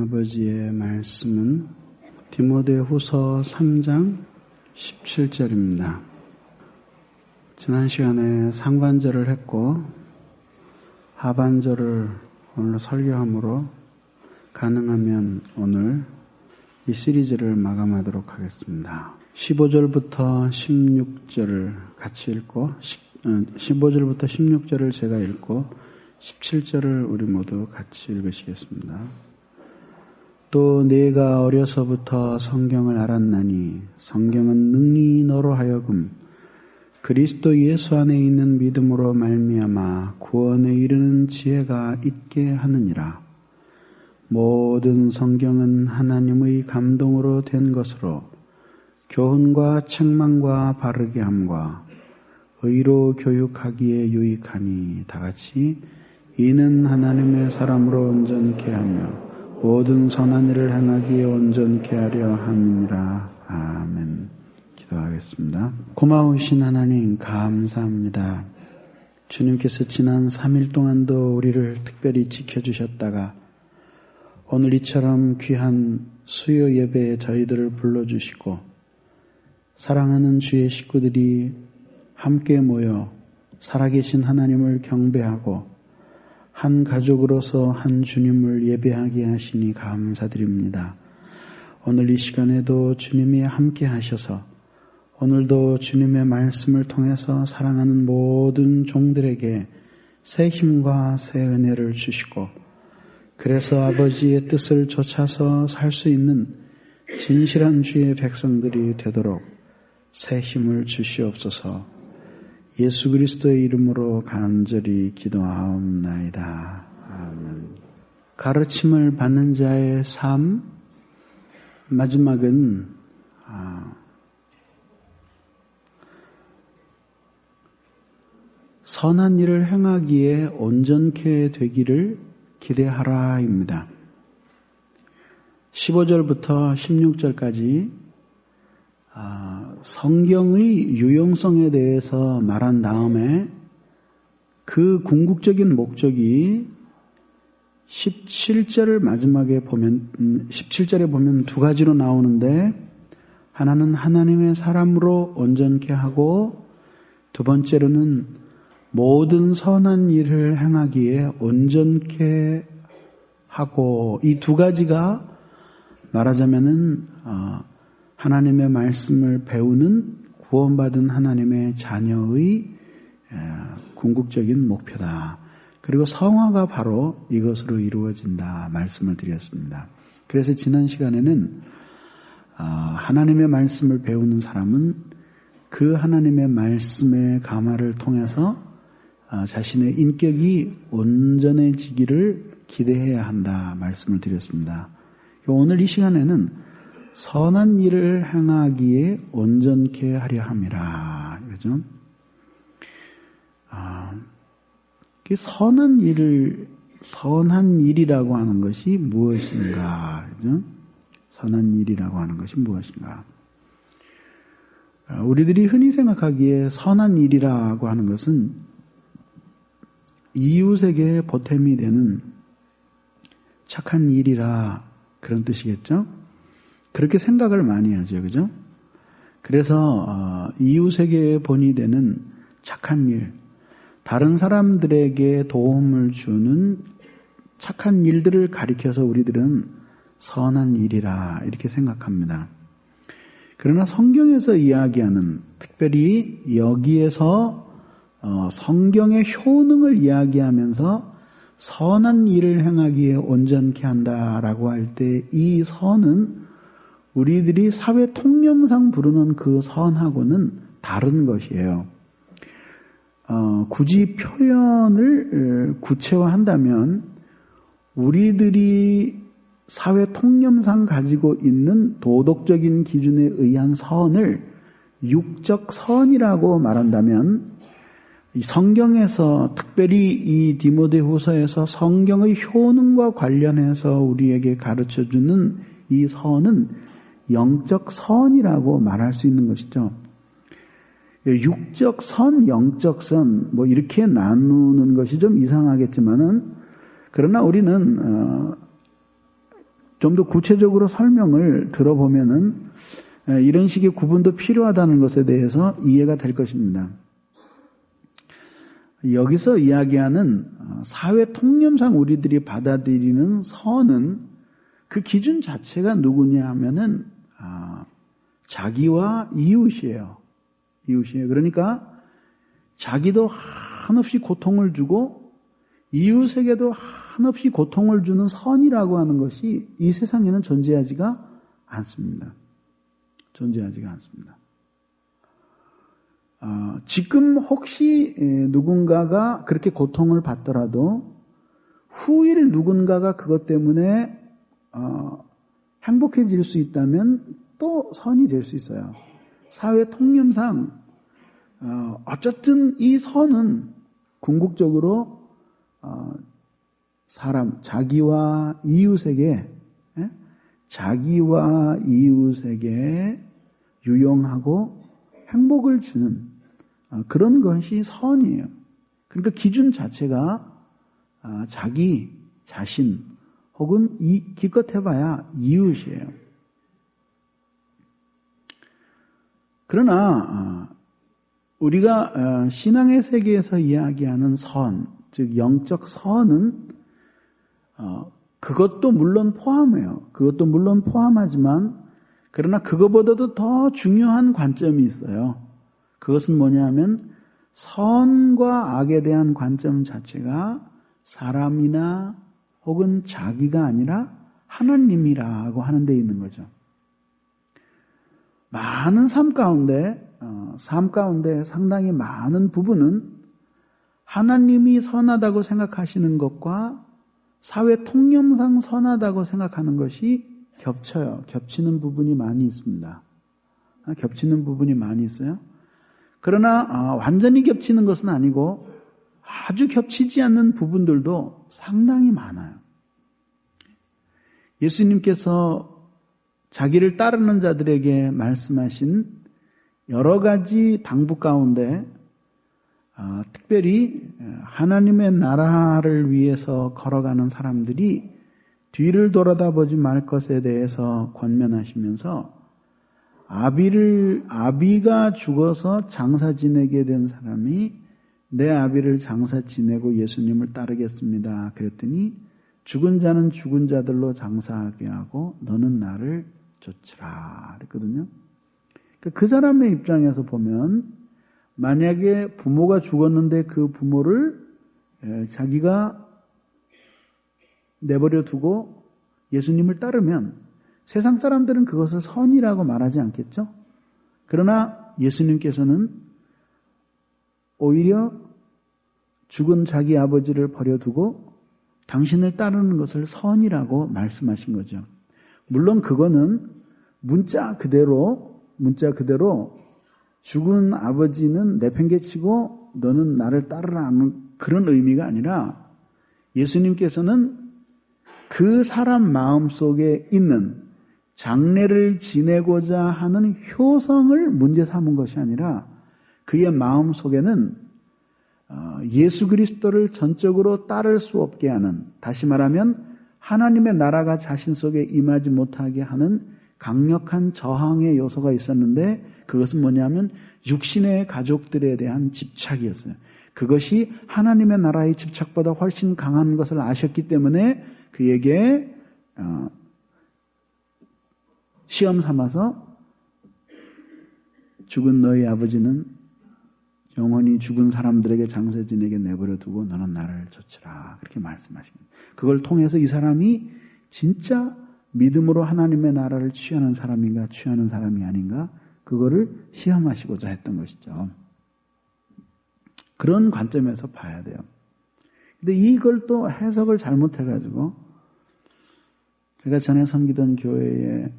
아버지의 말씀은 디모데후서 3장 17절입니다. 지난 시간에 상반절을 했고 하반절을 오늘 설교함으로 가능하면 오늘 이 시리즈를 마감하도록 하겠습니다. 15절부터 16절을 같이 읽고 15절부터 16절을 제가 읽고 17절을 우리 모두 같이 읽으시겠습니다. 또 네가 어려서부터 성경을 알았나니 성경은 능히 너로 하여금 그리스도 예수 안에 있는 믿음으로 말미암아 구원에 이르는 지혜가 있게 하느니라. 모든 성경은 하나님의 감동으로 된 것으로 교훈과 책망과 바르게 함과 의로 교육하기에 유익하니 다같이 이는 하나님의 사람으로 온전케 하며 모든 선한 일을 행하기에 온전케 하려 함이니라. 아멘. 기도하겠습니다. 고마우신 하나님 감사합니다. 주님께서 지난 3일 동안도 우리를 특별히 지켜주셨다가 오늘 이처럼 귀한 수요 예배에 저희들을 불러주시고 사랑하는 주의 식구들이 함께 모여 살아계신 하나님을 경배하고 한 가족으로서 한 주님을 예배하게 하시니 감사드립니다. 오늘 이 시간에도 주님이 함께 하셔서 오늘도 주님의 말씀을 통해서 사랑하는 모든 종들에게 새 힘과 새 은혜를 주시고 그래서 아버지의 뜻을 좇아서 살 수 있는 진실한 주의 백성들이 되도록 새 힘을 주시옵소서. 예수 그리스도의 이름으로 간절히 기도하옵나이다. 아멘. 가르침을 받는 자의 삶 마지막은 선한 일을 행하기에 온전케 되기를 기대하라입니다. 15절부터 16절까지 성경의 유용성에 대해서 말한 다음에 그 궁극적인 목적이 17절을 마지막에 보면 17절에 보면 두 가지로 나오는데 하나는 하나님의 사람으로 온전케 하고 두 번째로는 모든 선한 일을 행하기에 온전케 하고 이 두 가지가 말하자면은 하나님의 말씀을 배우는 구원받은 하나님의 자녀의 궁극적인 목표다. 그리고 성화가 바로 이것으로 이루어진다 말씀을 드렸습니다. 그래서 지난 시간에는 하나님의 말씀을 배우는 사람은 그 하나님의 말씀의 감화를 통해서 자신의 인격이 온전해지기를 기대해야 한다 말씀을 드렸습니다. 오늘 이 시간에는 선한 일을 행하기에 온전케 하려 함이라. 그죠? 선한 일이라고 하는 것이 무엇인가? 그죠? 선한 일이라고 하는 것이 무엇인가? 우리들이 흔히 생각하기에 선한 일이라고 하는 것은 이웃에게 보탬이 되는 착한 일이라 그런 뜻이겠죠? 그렇게 생각을 많이 하죠. 그죠? 그래서 이웃에게 본이 되는 착한 일, 다른 사람들에게 도움을 주는 착한 일들을 가리켜서 우리들은 선한 일이라 이렇게 생각합니다. 그러나 성경에서 이야기하는 특별히 여기에서 성경의 효능을 이야기하면서 선한 일을 행하기에 온전케 한다라고 할 때 이 선은 우리들이 사회 통념상 부르는 그 선하고는 다른 것이에요. 굳이 표현을 구체화한다면 우리들이 사회 통념상 가지고 있는 도덕적인 기준에 의한 선을 육적 선이라고 말한다면 이 성경에서 특별히 이 디모데후서에서 성경의 효능과 관련해서 우리에게 가르쳐주는 이 선은 영적 선이라고 말할 수 있는 것이죠. 육적 선, 영적 선 이렇게 나누는 것이 좀 이상하겠지만은 그러나 우리는 좀 더 구체적으로 설명을 들어보면은 이런 식의 구분도 필요하다는 것에 대해서 이해가 될 것입니다. 여기서 이야기하는 사회 통념상 우리들이 받아들이는 선은 그 기준 자체가 누구냐 하면은 자기와 이웃이에요. 이웃이에요. 그러니까 자기도 한없이 고통을 주고 이웃에게도 한없이 고통을 주는 선이라고 하는 것이 이 세상에는 존재하지가 않습니다. 존재하지가 않습니다. 지금 혹시 누군가가 그렇게 고통을 받더라도 후일 누군가가 그것 때문에 행복해질 수 있다면 또 선이 될 수 있어요. 사회 통념상 어쨌든 이 선은 궁극적으로 자기와 이웃에게 유용하고 행복을 주는 그런 것이 선이에요. 그러니까 기준 자체가 자기 자신 혹은 기껏 해봐야 이웃이에요. 그러나 우리가 신앙의 세계에서 이야기하는 선, 즉 영적 선은 그것도 물론 포함해요. 그것도 물론 포함하지만 그러나 그것보다도 더 중요한 관점이 있어요. 그것은 뭐냐면 선과 악에 대한 관점 자체가 사람이나 혹은 자기가 아니라 하나님이라고 하는 데 있는 거죠. 많은 삶 가운데 상당히 많은 부분은 하나님이 선하다고 생각하시는 것과 사회 통념상 선하다고 생각하는 것이 겹쳐요. 겹치는 부분이 많이 있습니다. 겹치는 부분이 많이 있어요. 그러나 완전히 겹치는 것은 아니고 아주 겹치지 않는 부분들도 상당히 많아요. 예수님께서 자기를 따르는 자들에게 말씀하신 여러 가지 당부 가운데 특별히 하나님의 나라를 위해서 걸어가는 사람들이 뒤를 돌아다보지 말 것에 대해서 권면하시면서 아비가 죽어서 장사 지내게 된 사람이 내 아비를 장사 지내고 예수님을 따르겠습니다. 그랬더니 죽은 자는 죽은 자들로 장사하게 하고 너는 나를 쫓으라 그랬거든요. 그 사람의 입장에서 보면 만약에 부모가 죽었는데 그 부모를 자기가 내버려 두고 예수님을 따르면 세상 사람들은 그것을 선이라고 말하지 않겠죠? 그러나 예수님께서는 오히려 죽은 자기 아버지를 버려두고 당신을 따르는 것을 선이라고 말씀하신 거죠. 물론 그거는 문자 그대로 죽은 아버지는 내팽개치고 너는 나를 따르라 하는 그런 의미가 아니라 예수님께서는 그 사람 마음속에 있는 장래를 지내고자 하는 효성을 문제 삼은 것이 아니라 그의 마음속에는 예수 그리스도를 전적으로 따를 수 없게 하는, 다시 말하면 하나님의 나라가 자신 속에 임하지 못하게 하는 강력한 저항의 요소가 있었는데 그것은 뭐냐면 육신의 가족들에 대한 집착이었어요. 그것이 하나님의 나라의 집착보다 훨씬 강한 것을 아셨기 때문에 그에게 시험 삼아서 죽은 너희 아버지는 영원히 죽은 사람들에게 장사 지내게 내버려 두고 너는 나를 쫓으라 그렇게 말씀하십니다. 그걸 통해서 이 사람이 진짜 믿음으로 하나님의 나라를 취하는 사람인가 취하는 사람이 아닌가 그거를 시험하시고자 했던 것이죠. 그런 관점에서 봐야 돼요. 근데 이걸 또 해석을 잘못해가지고 제가 전에 섬기던 교회에서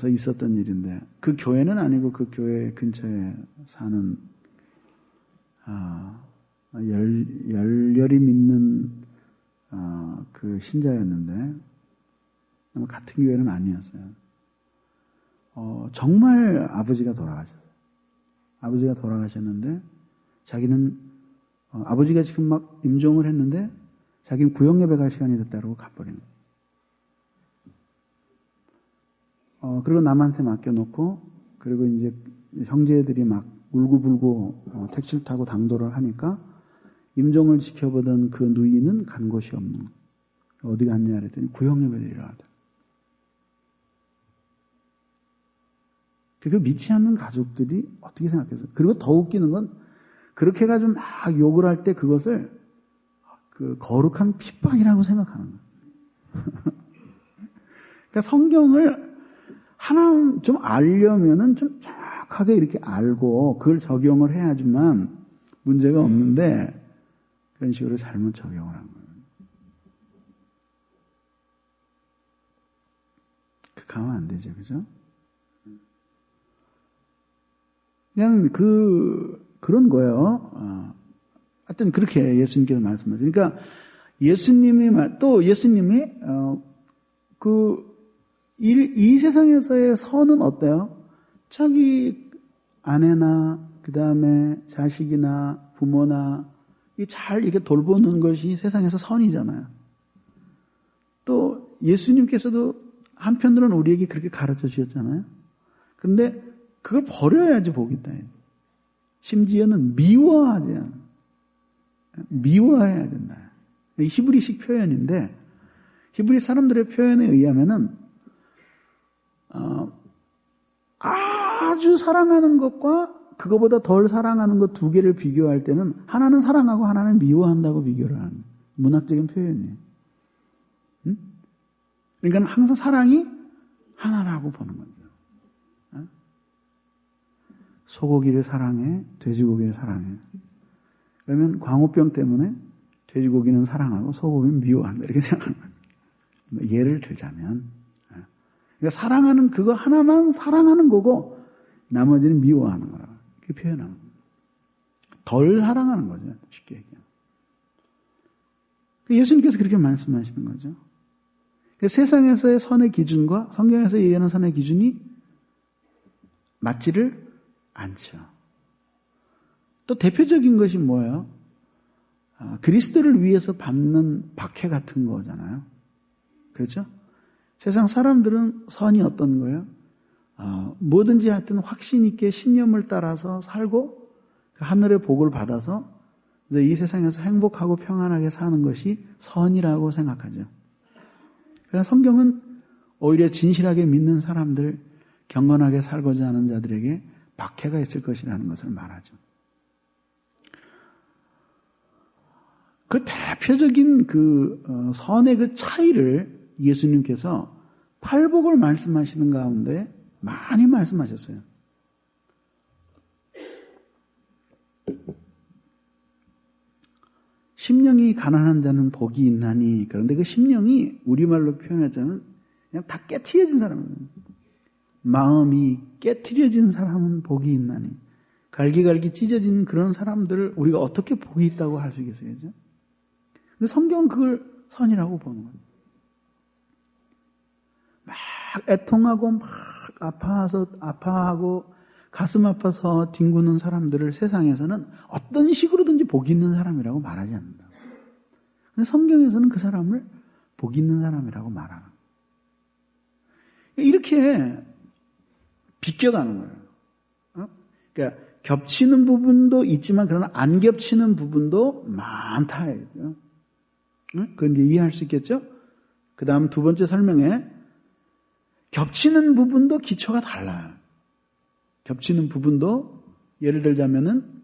있었던 일인데 그 교회는 아니고 그 교회 근처에 사는 열렬히 믿는 그 신자였는데 같은 교회는 아니었어요. 정말 아버지가 돌아가셨어요. 아버지가 돌아가셨는데 자기는 아버지가 지금 막 임종을 했는데 자기는 구역 예배 갈 시간이 됐다고 가버린 거예요. 그리고 남한테 맡겨놓고, 그리고 이제 형제들이 막 울고불고 택시를 타고 당도를 하니까 임종을 지켜보던 그 누이는 간 곳이 없는. 어디 갔냐 그랬더니 구형예배 드리러 가더라. 그 믿지 않는 가족들이 어떻게 생각해서. 그리고 더 웃기는 건 그렇게 해가지고 막 욕을 할 때 그것을 그 거룩한 핍박이라고 생각하는 거예요. 그러니까 성경을 하나 좀 알려면은 좀 정확하게 이렇게 알고 그걸 적용을 해야지만 문제가 없는데 그런 식으로 잘못 적용을 한 거예요. 그렇게 하면 안 되죠, 그죠? 그냥 그런 거예요. 하여튼 그렇게 예수님께서 말씀하세요. 그러니까 예수님이 이 세상에서의 선은 어때요? 자기 아내나 그 다음에 자식이나 부모나 잘 이렇게 돌보는 것이 세상에서 선이잖아요. 또 예수님께서도 한편으로는 우리에게 그렇게 가르쳐 주셨잖아요. 근데 그걸 버려야지 복이 있다. 심지어는 미워하지 않아. 미워해야 된다. 히브리식 표현인데 히브리 사람들의 표현에 의하면은 아주 사랑하는 것과 그거보다 덜 사랑하는 것 두 개를 비교할 때는 하나는 사랑하고 하나는 미워한다고 비교를 하는 문학적인 표현이에요. 응? 그러니까 항상 사랑이 하나라고 보는 거죠. 소고기를 사랑해, 돼지고기를 사랑해. 그러면 광우병 때문에 돼지고기는 사랑하고 소고기는 미워한다. 이렇게 생각하는 거예요. 예를 들자면. 그러니까 사랑하는 그거 하나만 사랑하는 거고 나머지는 미워하는 거라고. 이렇게 표현하는 거예요. 덜 사랑하는 거죠. 쉽게 얘기하면. 예수님께서 그렇게 말씀하시는 거죠. 세상에서의 선의 기준과 성경에서 얘기하는 선의 기준이 맞지를 않죠. 또 대표적인 것이 뭐예요? 그리스도를 위해서 받는 박해 같은 거잖아요. 그렇죠? 세상 사람들은 선이 어떤 거예요? 뭐든지 하여튼 확신 있게 신념을 따라서 살고 하늘의 복을 받아서 이 세상에서 행복하고 평안하게 사는 것이 선이라고 생각하죠. 그래서 성경은 오히려 진실하게 믿는 사람들, 경건하게 살고자 하는 자들에게 박해가 있을 것이라는 것을 말하죠. 그 대표적인 선의 그 차이를 예수님께서 팔복을 말씀하시는 가운데 많이 말씀하셨어요. 심령이 가난한 자는 복이 있나니. 그런데 그 심령이 우리말로 표현하자면 그냥 다 깨트려진 사람이에요. 마음이 깨트려진 사람은 복이 있나니. 갈기갈기 찢어진 그런 사람들을 우리가 어떻게 복이 있다고 할 수 있겠어요? 그죠? 근데 성경은 그걸 선이라고 보는 거예요. 막 애통하고 막 아파하고 가슴 아파서 뒹구는 사람들을 세상에서는 어떤 식으로든지 복이 있는 사람이라고 말하지 않는다. 근데 성경에서는 그 사람을 복이 있는 사람이라고 말하는 거예요. 이렇게 비껴가는 거예요. 그러니까 겹치는 부분도 있지만 그러나 안 겹치는 부분도 많다. 그건 이제 이해할 수 있겠죠? 그 다음 두 번째 설명에 겹치는 부분도 기초가 달라요. 겹치는 부분도 예를 들자면은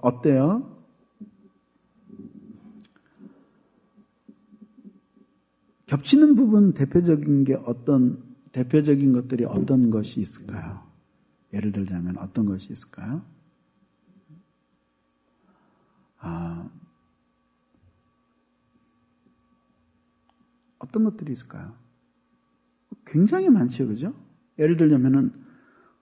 어때요? 겹치는 부분 대표적인 것들이 어떤 것이 있을까요? 예를 들자면 어떤 것이 있을까요? 어떤 것들이 있을까요? 굉장히 많죠, 그죠? 예를 들자면은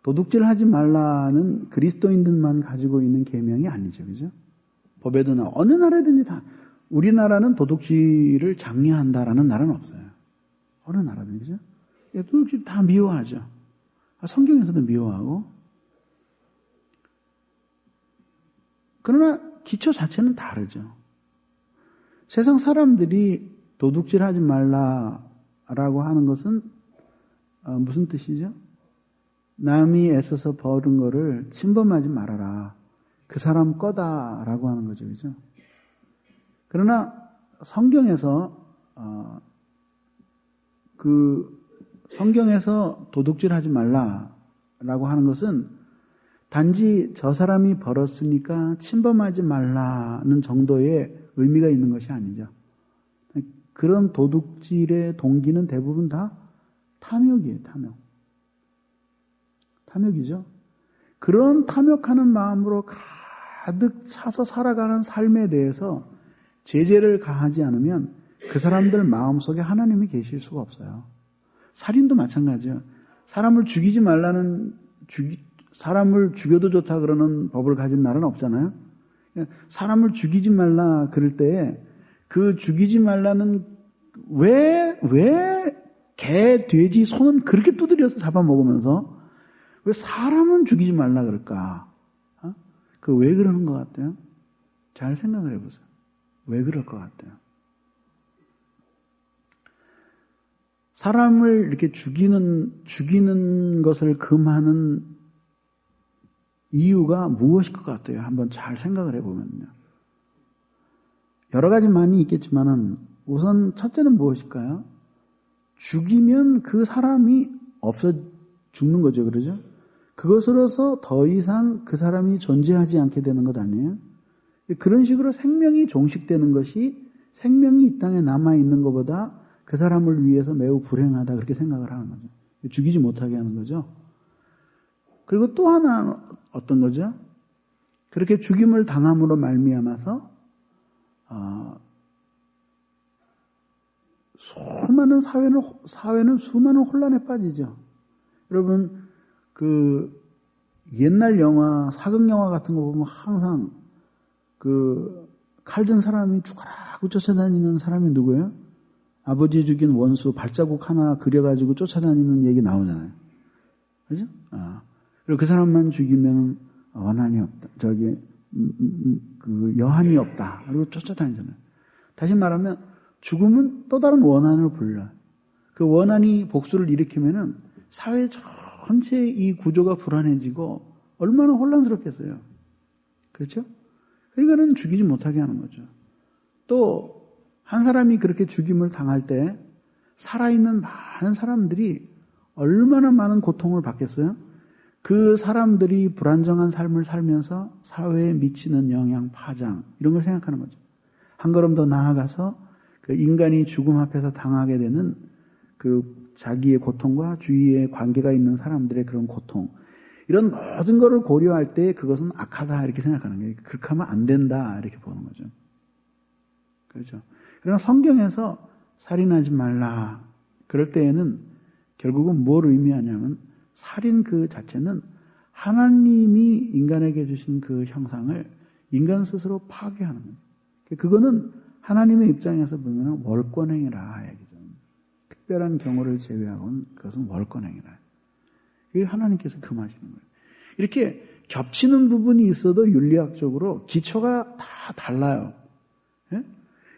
도둑질하지 말라는 그리스도인들만 가지고 있는 계명이 아니죠, 그죠? 법에도 어느 나라든지 다 우리나라는 도둑질을 장려한다라는 나라는 없어요. 어느 나라든지, 그죠? 도둑질 다 미워하죠. 성경에서도 미워하고. 그러나 기초 자체는 다르죠. 세상 사람들이 도둑질하지 말라 라고 하는 것은 무슨 뜻이죠? 남이 애써서 벌은 거를 침범하지 말아라. 그 사람 거다라고 하는 거죠. 그죠? 그러나 성경에서 성경에서 도둑질하지 말라라고 하는 것은 단지 저 사람이 벌었으니까 침범하지 말라는 정도의 의미가 있는 것이 아니죠. 그런 도둑질의 동기는 대부분 다 탐욕이에요. 탐욕이죠. 그런 탐욕하는 마음으로 가득 차서 살아가는 삶에 대해서 제재를 가하지 않으면 그 사람들 마음속에 하나님이 계실 수가 없어요. 살인도 마찬가지예요. 사람을 죽이지 말라는 사람을 죽여도 좋다 그러는 법을 가진 나라는 없잖아요. 사람을 죽이지 말라 그럴 때에 그 죽이지 말라는 왜 개, 돼지, 소는 그렇게 두드려서 잡아먹으면서 왜 사람은 죽이지 말라 그럴까? 그 왜 그러는 것 같아요? 잘 생각을 해보세요. 왜 그럴 것 같아요? 사람을 이렇게 죽이는 것을 금하는 이유가 무엇일 것 같아요? 한번 잘 생각을 해보면요. 여러 가지 많이 있겠지만은 우선 첫째는 무엇일까요? 죽이면 그 사람이 없어 죽는 거죠. 그러죠? 그것으로서 더 이상 그 사람이 존재하지 않게 되는 것 아니에요? 그런 식으로 생명이 종식되는 것이 생명이 이 땅에 남아있는 것보다 그 사람을 위해서 매우 불행하다 그렇게 생각을 하는 거죠. 죽이지 못하게 하는 거죠. 그리고 또 하나 어떤 거죠? 그렇게 죽임을 당함으로 말미암아서 사회는 수많은 혼란에 빠지죠. 여러분 그 옛날 영화, 사극 영화 같은 거 보면 항상 그 칼든 사람이 죽어라고 쫓아다니는 사람이 누구예요? 아버지 죽인 원수 발자국 하나 그려가지고 쫓아다니는 얘기 나오잖아요. 그죠? 그리고 그 사람만 죽이면 원한이 없다. 그 여한이 없다. 그리고 쫓아다니잖아요. 다시 말하면 죽음은 또 다른 원한을 불러요. 그 원한이 복수를 일으키면은 사회 전체의 이 구조가 불안해지고 얼마나 혼란스럽겠어요. 그렇죠? 그러니까는 죽이지 못하게 하는 거죠. 또 한 사람이 그렇게 죽임을 당할 때 살아있는 많은 사람들이 얼마나 많은 고통을 받겠어요? 그 사람들이 불안정한 삶을 살면서 사회에 미치는 영향, 파장 이런 걸 생각하는 거죠. 한 걸음 더 나아가서 그 인간이 죽음 앞에서 당하게 되는 그 자기의 고통과 주위에 관계가 있는 사람들의 그런 고통 이런 모든 것을 고려할 때 그것은 악하다 이렇게 생각하는 거예요. 그렇게 하면 안 된다 이렇게 보는 거죠. 그렇죠. 그러나 성경에서 살인하지 말라 그럴 때에는 결국은 뭘 의미하냐면 살인 그 자체는 하나님이 인간에게 주신 그 형상을 인간 스스로 파괴하는 거예요. 그거는 하나님의 입장에서 보면 월권행이라 얘기죠. 특별한 경우를 제외하고는 그것은 월권행이라. 이게 하나님께서 금하시는 거예요. 이렇게 겹치는 부분이 있어도 윤리학적으로 기초가 다 달라요. 예?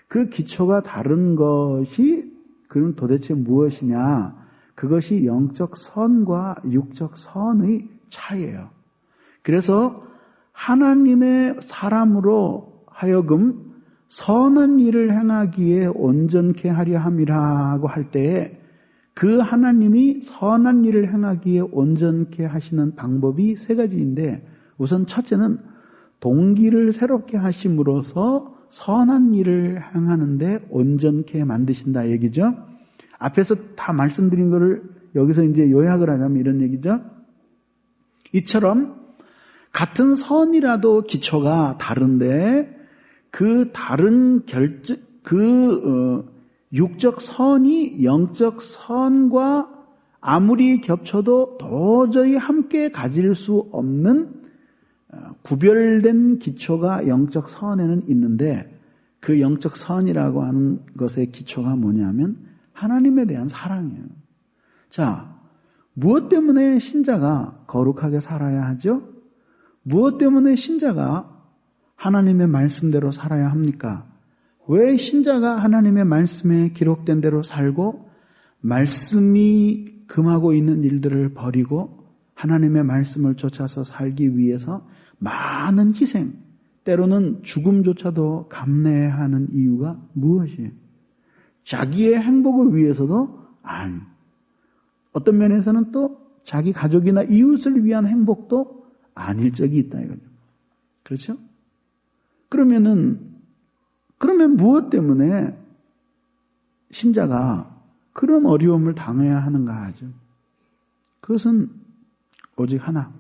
그 기초가 다른 것이 그럼 도대체 무엇이냐? 그것이 영적 선과 육적 선의 차이예요. 그래서 하나님의 사람으로 하여금 선한 일을 행하기에 온전케 하려 함이라고 할 때에 그 하나님이 선한 일을 행하기에 온전케 하시는 방법이 세 가지인데 우선 첫째는 동기를 새롭게 하심으로써 선한 일을 행하는데 온전케 만드신다 얘기죠. 앞에서 다 말씀드린 거를 여기서 이제 요약을 하자면 이런 얘기죠. 이처럼 같은 선이라도 기초가 다른데 그 다른 육적 선이 영적 선과 아무리 겹쳐도 도저히 함께 가질 수 없는 구별된 기초가 영적 선에는 있는데 그 영적 선이라고 하는 것의 기초가 뭐냐면 하나님에 대한 사랑이에요. 자, 무엇 때문에 신자가 거룩하게 살아야 하죠? 무엇 때문에 신자가 하나님의 말씀대로 살아야 합니까? 왜 신자가 하나님의 말씀에 기록된 대로 살고 말씀이 금하고 있는 일들을 버리고 하나님의 말씀을 쫓아서 살기 위해서 많은 희생, 때로는 죽음조차도 감내하는 이유가 무엇이에요? 자기의 행복을 위해서도 아니. 어떤 면에서는 또 자기 가족이나 이웃을 위한 행복도 아닐 적이 있다 이거죠. 그렇죠? 그러면 무엇 때문에 신자가 그런 어려움을 당해야 하는가 하죠. 그것은 오직 하나.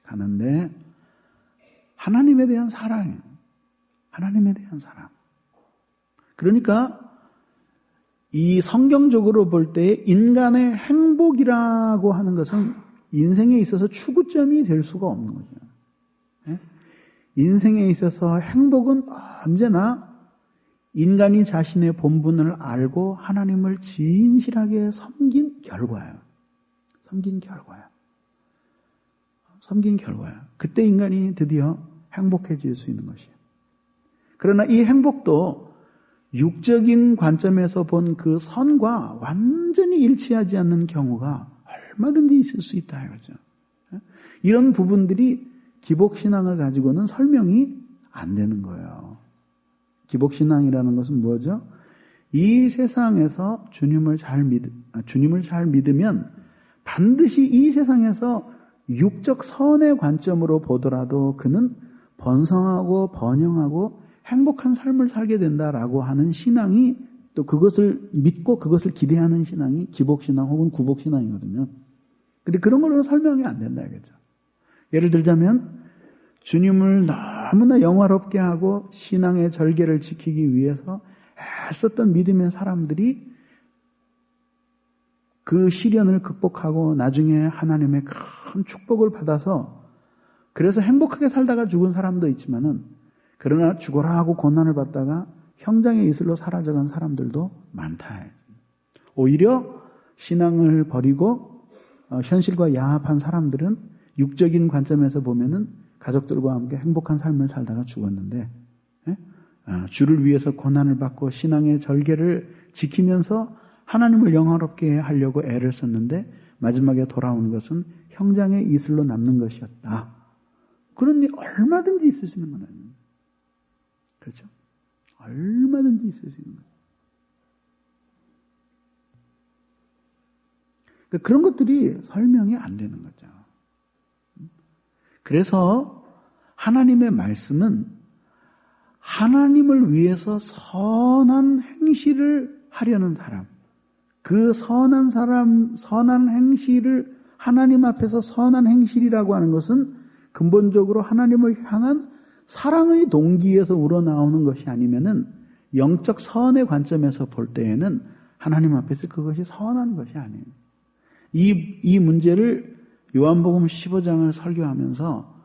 하는데 하나님에 대한 사랑이에요. 하나님에 대한 사랑. 그러니까 이 성경적으로 볼 때 인간의 행복이라고 하는 것은 인생에 있어서 추구점이 될 수가 없는 거죠. 인생에 있어서 행복은 언제나 인간이 자신의 본분을 알고 하나님을 진실하게 섬긴 결과예요. 섬긴 결과야. 그때 인간이 드디어 행복해질 수 있는 것이에요. 그러나 이 행복도 육적인 관점에서 본 그 선과 완전히 일치하지 않는 경우가 얼마든지 있을 수 있다 이거죠. 이런 부분들이 기복신앙을 가지고는 설명이 안 되는 거예요. 기복신앙이라는 것은 뭐죠? 이 세상에서 주님을 잘 믿으면 반드시 이 세상에서 육적 선의 관점으로 보더라도 그는 번성하고 번영하고 행복한 삶을 살게 된다라고 하는 신앙이 또 그것을 믿고 그것을 기대하는 신앙이 기복신앙 혹은 구복신앙이거든요. 근데 그런 걸로는 설명이 안 된다 이거죠. 예를 들자면 주님을 너무나 영화롭게 하고 신앙의 절개를 지키기 위해서 애썼던 믿음의 사람들이 그 시련을 극복하고 나중에 하나님의 큰 축복을 받아서 그래서 행복하게 살다가 죽은 사람도 있지만은 그러나 죽어라 하고 고난을 받다가 형장의 이슬로 사라져간 사람들도 많다. 오히려 신앙을 버리고 현실과 야합한 사람들은 육적인 관점에서 보면은 가족들과 함께 행복한 삶을 살다가 죽었는데 주를 위해서 고난을 받고 신앙의 절개를 지키면서 하나님을 영화롭게 하려고 애를 썼는데 마지막에 돌아오는 것은 형장의 이슬로 남는 것이었다. 그런 일 얼마든지 있을 수 있는 건 아니에요. 그렇죠? 얼마든지 있을 수 있는 거예요. 그러니까 그런 것들이 설명이 안 되는 거죠. 그래서 하나님의 말씀은 하나님을 위해서 선한 행실을 하려는 사람, 그 선한 행실을 하나님 앞에서 선한 행실이라고 하는 것은 근본적으로 하나님을 향한 사랑의 동기에서 우러나오는 것이 아니면은 영적 선의 관점에서 볼 때에는 하나님 앞에서 그것이 선한 것이 아니에요. 이 문제를 요한복음 15장을 설교하면서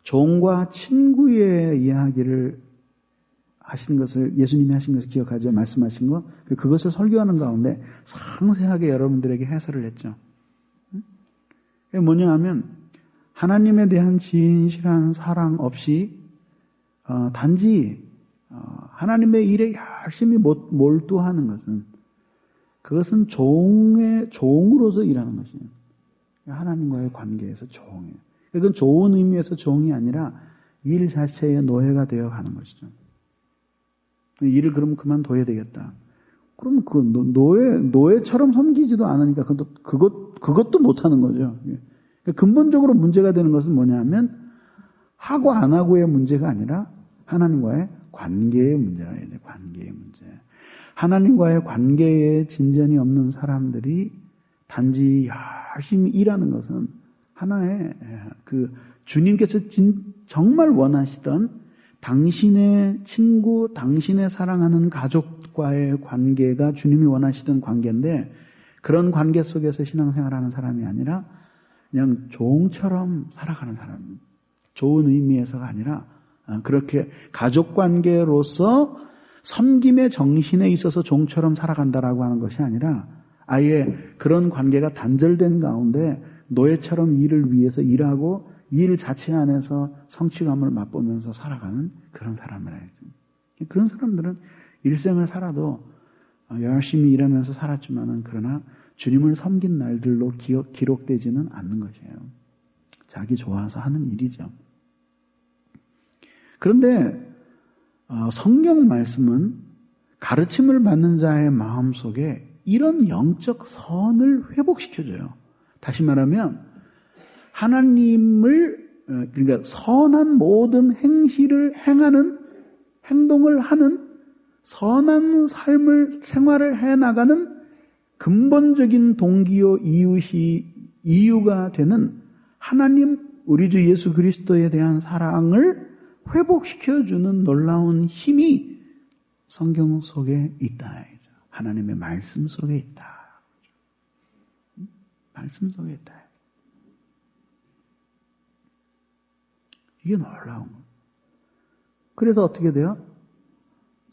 종과 친구의 이야기를 하신 것을 예수님이 하신 것을 기억하죠. 말씀하신 거. 그것을 설교하는 가운데 상세하게 여러분들에게 해설을 했죠. 그게 뭐냐 하면 하나님에 대한 진실한 사랑 없이 단지 하나님의 일에 열심히 몰두하는 것은 그것은 종으로서 일하는 것이에요. 하나님과의 관계에서 종이에요. 그건 좋은 의미에서 종이 아니라 일 자체의 노예가 되어가는 것이죠. 일을 그러면 그만둬야 되겠다. 그럼 그 노예처럼 섬기지도 않으니까 그것도 못하는 거죠. 근본적으로 문제가 되는 것은 뭐냐면 하고 안 하고의 문제가 아니라 하나님과의 관계의 문제라 해야 돼. 관계의 문제. 하나님과의 관계에 진전이 없는 사람들이 단지 열심히 일하는 것은 하나의 그 주님께서 정말 원하시던 당신의 친구, 당신의 사랑하는 가족과의 관계가 주님이 원하시던 관계인데 그런 관계 속에서 신앙생활하는 사람이 아니라 그냥 종처럼 살아가는 사람. 좋은 의미에서가 아니라 그렇게 가족관계로서 섬김의 정신에 있어서 종처럼 살아간다라고 하는 것이 아니라 아예 그런 관계가 단절된 가운데 노예처럼 일을 위해서 일하고 일 자체 안에서 성취감을 맛보면서 살아가는 그런 사람이라 해야죠. 그런 사람들은 일생을 살아도 열심히 일하면서 살았지만은 그러나 주님을 섬긴 날들로 기록되지는 않는 것이에요. 자기 좋아서 하는 일이죠. 그런데 성경 말씀은 가르침을 받는 자의 마음속에 이런 영적 선을 회복시켜줘요. 다시 말하면 하나님을 그러니까 선한 모든 행동을 하는 선한 생활을 해나가는 근본적인 동기요 이유가 되는 하나님 우리 주 예수 그리스도에 대한 사랑을 회복시켜주는 놀라운 힘이 성경 속에 있다. 하나님의 말씀 속에 있다. 말씀 속에 있다. 이게 놀라운 거예요. 그래서 어떻게 돼요?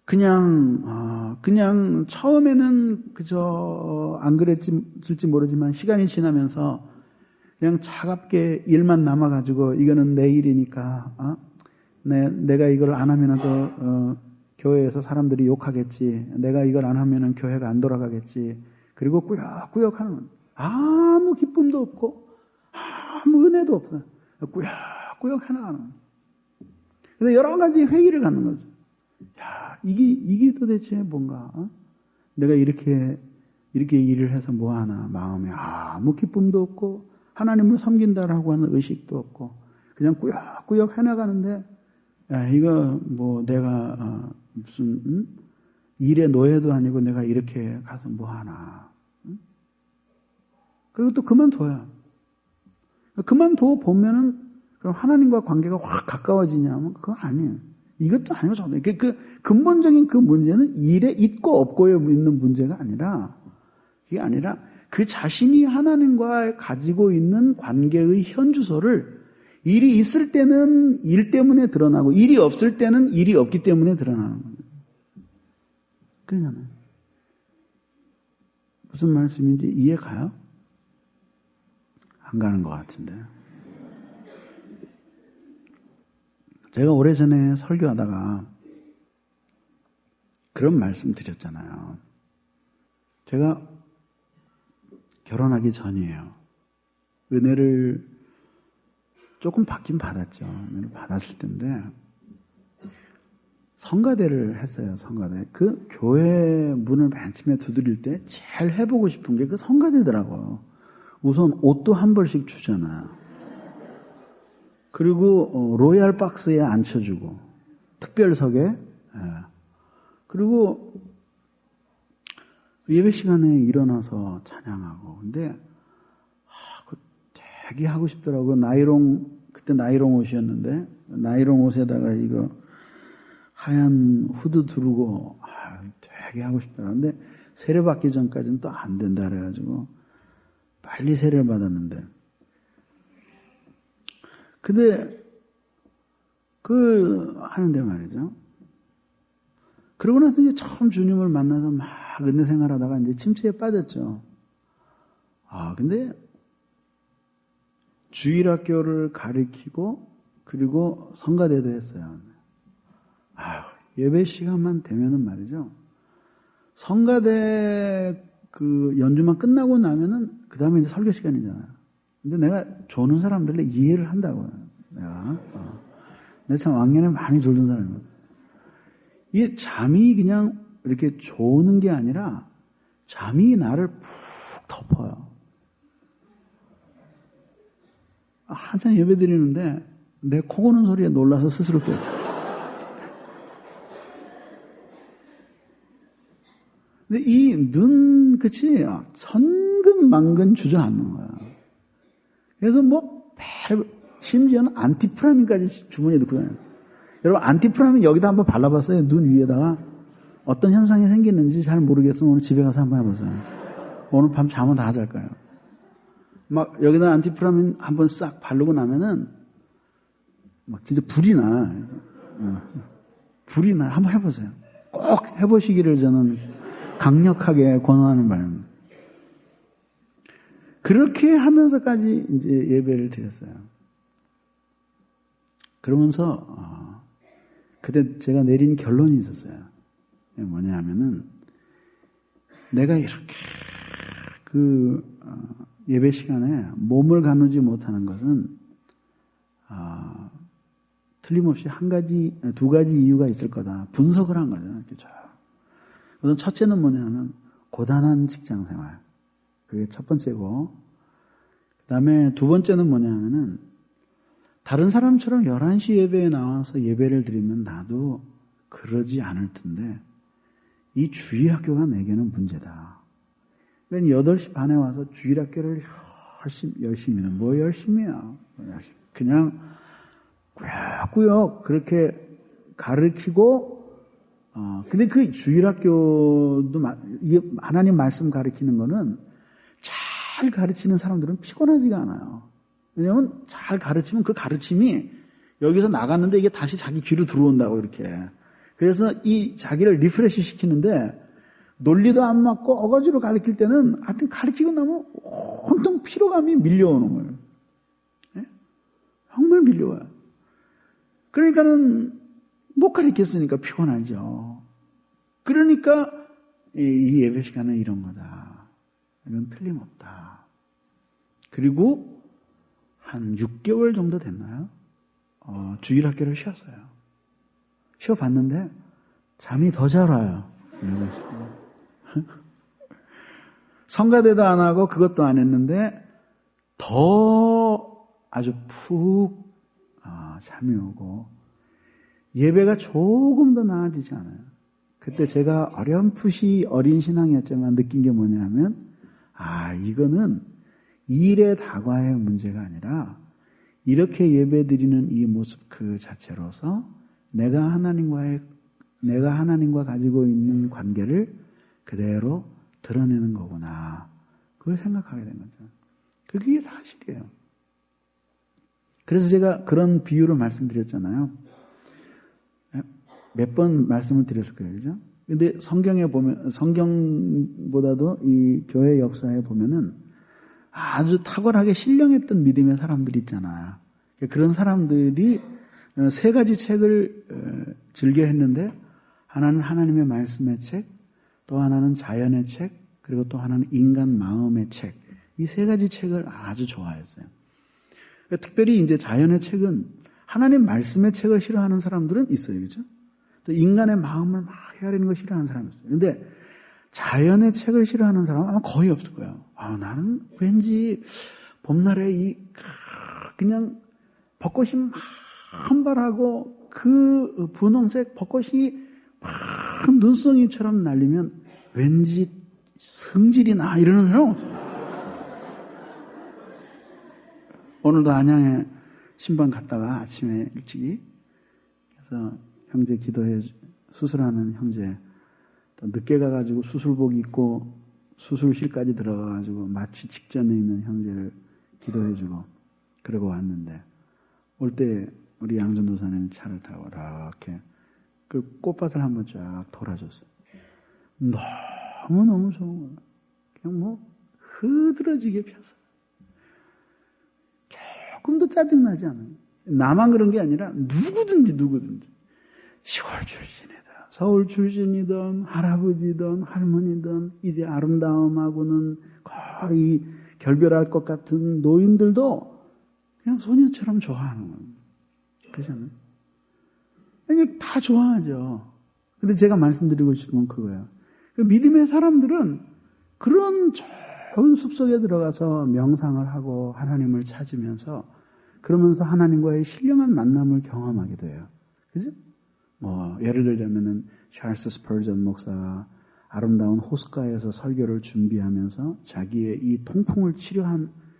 그냥 처음에는 그저 안 그랬을지 모르지만 시간이 지나면서 그냥 차갑게 일만 남아가지고 이거는 내 일이니까 내가 이걸 안 하면은 또 교회에서 사람들이 욕하겠지. 내가 이걸 안 하면은 교회가 안 돌아가겠지. 그리고 꾸역꾸역 하는 거예요. 아무 기쁨도 없고 아무 은혜도 없어요. 꾸역꾸역 해나가는 거예요. 그래서 여러 가지 회의를 갖는 거죠. 야, 이게 도대체 뭔가? 내가 이렇게 일을 해서 뭐 하나? 마음에 아무 기쁨도 없고 하나님을 섬긴다라고 하는 의식도 없고 그냥 꾸역꾸역 해나가는데 야, 이거 뭐 내가 무슨 일의 노예도 아니고 내가 이렇게 가서 뭐 하나? 그리고 또 그만둬요. 그만둬 보면은 그럼 하나님과 관계가 확 가까워지냐면 그건 아니에요. 이것도 아니고 저도 그 근본적인 그 문제는 일에 있고 없고에 있는 문제가 아니라 그게 아니라 그 자신이 하나님과 가지고 있는 관계의 현주소를 일이 있을 때는 일 때문에 드러나고 일이 없을 때는 일이 없기 때문에 드러나는 거예요. 그러잖아요. 무슨 말씀인지 이해 가요? 안 가는 것 같은데. 제가 오래전에 설교하다가 그런 말씀 드렸잖아요. 제가 결혼하기 전이에요. 은혜를 조금 받긴 받았죠. 은혜를 받았을 텐데 성가대를 했어요. 성가대. 그 교회 문을 맨 처음에 두드릴 때 제일 해보고 싶은 게 그 성가대더라고요. 우선 옷도 한 벌씩 주잖아요. 그리고 로얄 박스에 앉혀주고 특별석에 그리고 예배 시간에 일어나서 찬양하고 근데 되게 하고 싶더라고요. 그때 나이롱 옷이었는데 나이롱 옷에다가 이거 하얀 후드 두르고 되게 하고 싶더라고요. 근데 세례 받기 전까지는 또 안 된다 그래가지고 빨리 세례를 받았는데 근데 하는데 말이죠. 그러고 나서 이제 처음 주님을 만나서 막 은혜 생활하다가 이제 침체에 빠졌죠. 근데 주일학교를 가르치고 그리고 성가대도 했어요. 예배 시간만 되면은 말이죠. 성가대 그 연주만 끝나고 나면은 그 다음에 이제 설교 시간이잖아요. 근데 내가 조는 사람들을 이해를 한다고요. 내가 참 왕년에 많이 졸던 사람이거든. 이게 잠이 그냥 이렇게 조는 게 아니라 잠이 나를 푹 덮어요. 한참 예배 드리는데 내 코 고는 소리에 놀라서 스스로 깼어요. 근데 이 끝이 천근만근 주저앉는 거야. 그래서 심지어는 안티프라민까지 주머니에 넣고 다녀요. 여러분, 안티프라민 여기다 한번 발라봤어요? 눈 위에다가. 어떤 현상이 생기는지 잘 모르겠으면 오늘 집에 가서 한번 해보세요. 오늘 밤 잠은 다 잘 거예요. 여기다 안티프라민 한번 싹 바르고 나면은, 진짜 불이 나. 불이 나. 한번 해보세요. 꼭 해보시기를 저는 강력하게 권하는 바입니다. 그렇게 하면서까지 이제 예배를 드렸어요. 그러면서 그때 제가 내린 결론이 있었어요. 뭐냐 하면은 내가 이렇게 예배 시간에 몸을 가누지 못하는 것은 틀림없이 두 가지 이유가 있을 거다. 분석을 한 거죠. 우선 첫째는 뭐냐면 고단한 직장 생활. 그게 첫 번째고, 그 다음에 두 번째는 뭐냐면은 다른 사람처럼 11시 예배에 나와서 예배를 드리면 나도 그러지 않을 텐데 이 주일학교가 내게는 문제다. 그러니까 8시 반에 와서 주일학교를 열심히는 뭐 열심히야. 그냥 꾸역꾸역 그렇게 가르치고 근데 그 주일학교도 하나님 말씀 가르치는 거는 잘 가르치는 사람들은 피곤하지가 않아요. 왜냐하면 잘 가르치면 그 가르침이 여기서 나갔는데 이게 다시 자기 귀로 들어온다고 이렇게. 그래서 이 자기를 리프레시 시키는데 논리도 안 맞고 어거지로 가르칠 때는 하여튼 가르치고 나면 온통 피로감이 밀려오는 거예요. 네? 정말 밀려와요. 그러니까는 못 가르쳤으니까 피곤하죠. 그러니까 이 예배 시간은 이런 거다. 이건 틀림없다. 그리고 한 6개월 정도 됐나요? 주일학교를 쉬었어요. 쉬어봤는데 잠이 더 잘 와요. 성가대도 안 하고 그것도 안 했는데 더 아주 푹 잠이 오고 예배가 조금 더 나아지지 않아요. 그때 제가 어렴풋이 어린 신앙이었지만 느낀 게 뭐냐면 이거는 일의 다과의 문제가 아니라 이렇게 예배드리는 이 모습 그 자체로서 내가 하나님과 가지고 있는 관계를 그대로 드러내는 거구나. 그걸 생각하게 된 거죠. 그게 사실이에요. 그래서 제가 그런 비유를 말씀드렸잖아요. 몇 번 말씀을 드렸을 거예요. 그죠? 근데 성경보다도 이 교회 역사에 보면은 아주 탁월하게 신령했던 믿음의 사람들이 있잖아요. 그런 사람들이 세 가지 책을 즐겨 했는데 하나는 하나님의 말씀의 책, 또 하나는 자연의 책, 그리고 또 하나는 인간 마음의 책. 이 세 가지 책을 아주 좋아했어요. 특별히 이제 자연의 책은 하나님 말씀의 책을 싫어하는 사람들은 있어요. 그죠? 또 인간의 마음을 막 헤아리는 걸 싫어하는 사람이 있어요. 근데 자연의 책을 싫어하는 사람은 아마 거의 없을 거예요. 나는 왠지 봄날에 그냥 벚꽃이 막 한발하고 그 분홍색 벚꽃이 막 눈송이처럼 날리면 왠지 성질이 나 이러는 사람은 없어요. 오늘도 안양에 신방 갔다가 아침에 일찍이 그래서 형제 기도해 수술하는 형제 또 늦게 가가지고 수술복 입고 수술실까지 들어가가지고 마취 직전에 있는 형제를 기도해주고 그러고 왔는데 올 때 우리 양전도사님 차를 타고 이렇게 그 꽃밭을 한번 쫙 돌아줬어요. 너무너무 좋은 거예요. 그냥 흐드러지게 폈어요. 조금도 짜증나지 않아요. 나만 그런 게 아니라 누구든지 시골 출신이든 서울 출신이든 할아버지든 할머니든 이제 아름다움하고는 거의 결별할 것 같은 노인들도 그냥 소녀처럼 좋아하는 거예요. 그렇잖아요. 이게 다 좋아하죠. 근데 제가 말씀드리고 싶은 건 그거예요. 믿음의 사람들은 그런 좋은 숲속에 들어가서 명상을 하고 하나님을 찾으면서 그러면서 하나님과의 신령한 만남을 경험하게 돼요. 그죠? 예를 들자면은 찰스 스퍼전 목사가 아름다운 호숫가에서 설교를 준비하면서 자기의 이 통풍을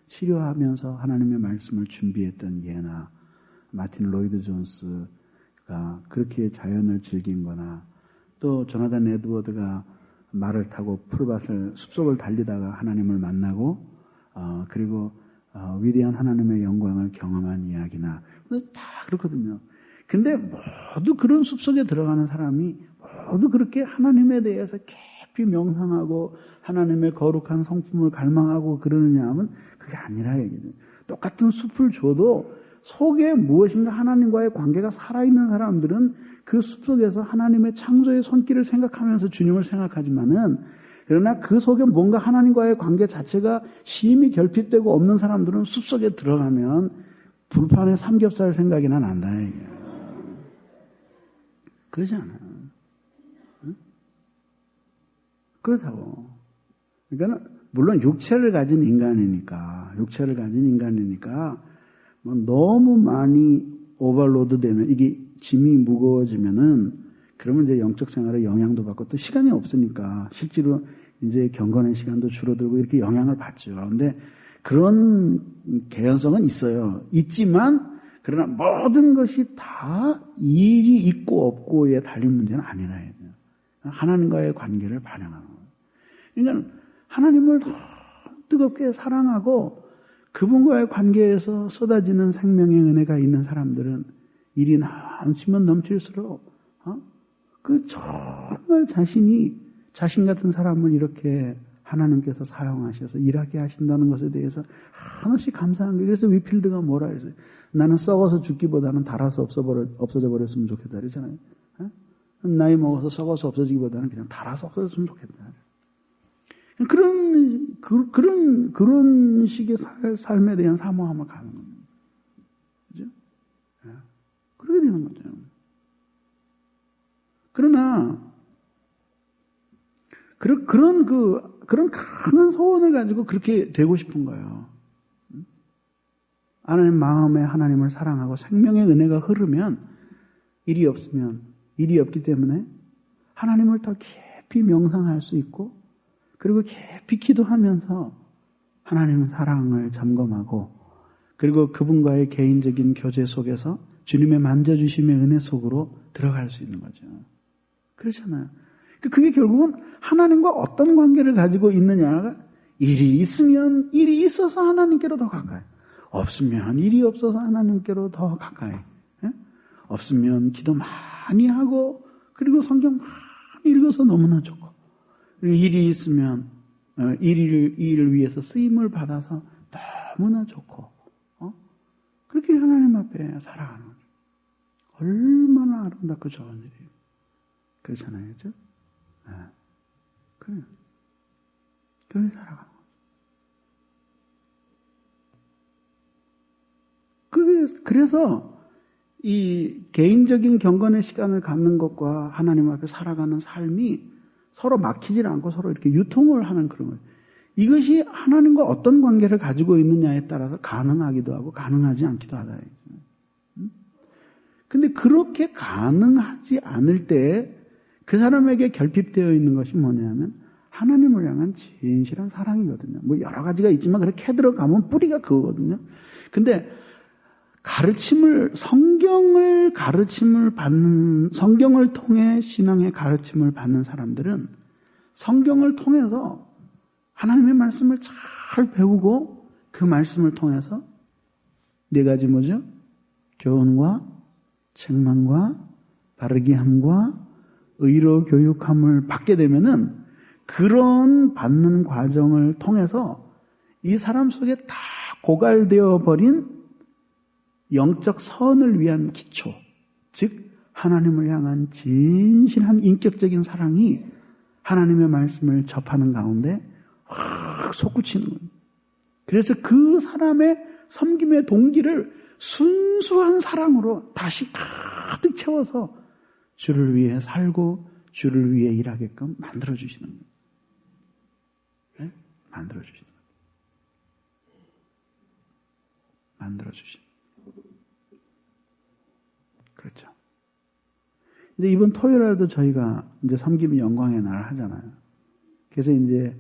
치료하면서 하나님의 말씀을 준비했던 예나 마틴 로이드 존스가 그렇게 자연을 즐긴 거나 또 조나단 에드워드가 말을 타고 푸르밭을 숲속을 달리다가 하나님을 만나고 그리고 위대한 하나님의 영광을 경험한 이야기나 다 그렇거든요. 근데 모두 그런 숲속에 들어가는 사람이 모두 그렇게 하나님에 대해서 깊이 명상하고 하나님의 거룩한 성품을 갈망하고 그러느냐 하면 그게 아니라 얘기죠. 똑같은 숲을 줘도 속에 무엇인가 하나님과의 관계가 살아있는 사람들은 그 숲속에서 하나님의 창조의 손길을 생각하면서 주님을 생각하지만은 그러나 그 속에 뭔가 하나님과의 관계 자체가 심히 결핍되고 없는 사람들은 숲속에 들어가면 불판에 삼겹살 생각이나 난다. 이게. 그러지 않아요. 응? 그렇다고. 그러니까 물론 육체를 가진 인간이니까 뭐 너무 많이 오버로드 되면 이게 짐이 무거워지면은 그러면 이제 영적 생활에 영향도 받고 또 시간이 없으니까 실제로 이제 경건의 시간도 줄어들고 이렇게 영향을 받죠. 근데 그런 개연성은 있어요. 있지만 그러나 모든 것이 다 일이 있고 없고에 달린 문제는 아니라 해요. 하나님과의 관계를 반영하는 거예요. 그러니까 하나님을 더 뜨겁게 사랑하고 그분과의 관계에서 쏟아지는 생명의 은혜가 있는 사람들은 일이 넘치면 넘칠수록 그 정말 자신 같은 사람을 이렇게 하나님께서 사용하셔서 일하게 하신다는 것에 대해서 하나씩 감사한 거예요. 그래서 위필드가 뭐라 그랬어요? 나는 썩어서 죽기보다는 닳아서 없어져 버렸으면 좋겠다 그러잖아요. 나이 먹어서 썩어서 없어지기보다는 그냥 닳아서 없어졌으면 좋겠다. 그런 식의 삶에 대한 사모함을 가는 겁니다. 그죠? 그렇게 되는 거죠. 그러나, 그런 강한 소원을 가지고 그렇게 되고 싶은 거예요. 하나님 마음에 하나님을 사랑하고 생명의 은혜가 흐르면 일이 없기 때문에 하나님을 더 깊이 명상할 수 있고 그리고 깊이 기도하면서 하나님의 사랑을 점검하고 그리고 그분과의 개인적인 교제 속에서 주님의 만져주심의 은혜 속으로 들어갈 수 있는 거죠. 그렇잖아요. 그게 결국은 하나님과 어떤 관계를 가지고 있느냐가 일이 있어서 하나님께로 더 가까이. 없으면 일이 없어서 하나님께로 더 가까이. 없으면 기도 많이 하고 그리고 성경 많이 읽어서 너무나 좋고 그리고 일이 있으면 일을 위해서 쓰임을 받아서 너무나 좋고 그렇게 하나님 앞에 살아가는 거죠. 얼마나 아름답고 좋은 일이에요. 그렇잖아요. 그렇죠? 그래요. 그렇게 살아가는 거죠. 그래서 이 개인적인 경건의 시간을 갖는 것과 하나님 앞에 살아가는 삶이 서로 막히질 않고 서로 이렇게 유통을 하는 그런 거예요. 이것이 하나님과 어떤 관계를 가지고 있느냐에 따라서 가능하기도 하고 가능하지 않기도 하다. 근데 그렇게 가능하지 않을 때 그 사람에게 결핍되어 있는 것이 뭐냐면 하나님을 향한 진실한 사랑이거든요. 뭐 여러 가지가 있지만 그렇게 들어가면 뿌리가 그거거든요. 근데 성경을 통해 신앙의 가르침을 받는 사람들은 성경을 통해서 하나님의 말씀을 잘 배우고 그 말씀을 통해서 네 가지 뭐죠? 교훈과 책망과 바르게 함과 의로 교육함을 받게 되면은 그런 받는 과정을 통해서 이 사람 속에 다 고갈되어 버린 영적 선을 위한 기초, 즉 하나님을 향한 진실한 인격적인 사랑이 하나님의 말씀을 접하는 가운데 확 솟구치는 거예요. 그래서 그 사람의 섬김의 동기를 순수한 사랑으로 다시 가득 채워서 주를 위해 살고 주를 위해 일하게끔 만들어주시는 거예요. 네? 만들어주시는 거예요. 만들어주시는 거예요. 그렇죠. 이제 이번 토요일에도 저희가 이제 섬김 영광의 날 하잖아요. 그래서 이제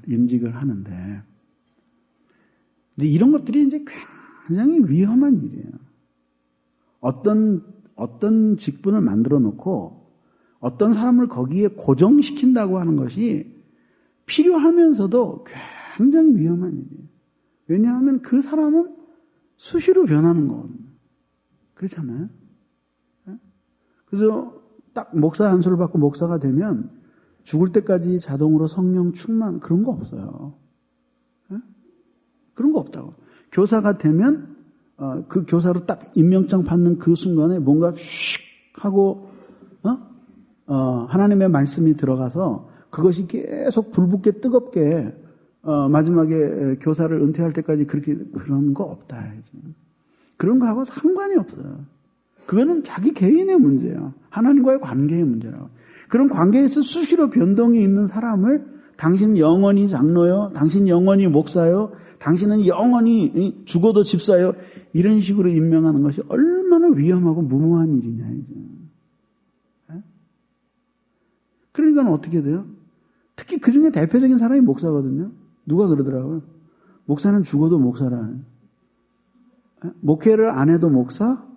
임직을 하는데 이제 이런 것들이 이제 굉장히 위험한 일이에요. 어떤 직분을 만들어 놓고 어떤 사람을 거기에 고정시킨다고 하는 것이 필요하면서도 굉장히 위험한 일이에요. 왜냐하면 그 사람은 수시로 변하는 거거든요. 그렇잖아요. 그래서 딱 목사 안수를 받고 목사가 되면 죽을 때까지 자동으로 성령 충만 그런 거 없어요. 그런 거 없다고. 교사가 되면 그 교사로 딱 임명장 받는 그 순간에 뭔가 슉 하고 하나님의 말씀이 들어가서 그것이 계속 불붙게 뜨겁게 마지막에 교사를 은퇴할 때까지 그런 거 없다. 그런 거하고 상관이 없어요. 그거는 자기 개인의 문제예요. 하나님과의 관계의 문제라고. 그런 관계에서 수시로 변동이 있는 사람을 당신 영원히 장로요, 당신 영원히 목사요, 당신은 영원히 죽어도 집사요, 이런 식으로 임명하는 것이 얼마나 위험하고 무모한 일이냐, 이제. 그러니까 어떻게 돼요? 특히 그 중에 대표적인 사람이 목사거든요. 누가 그러더라고요. 목사는 죽어도 목사라. 목회를 안 해도 목사?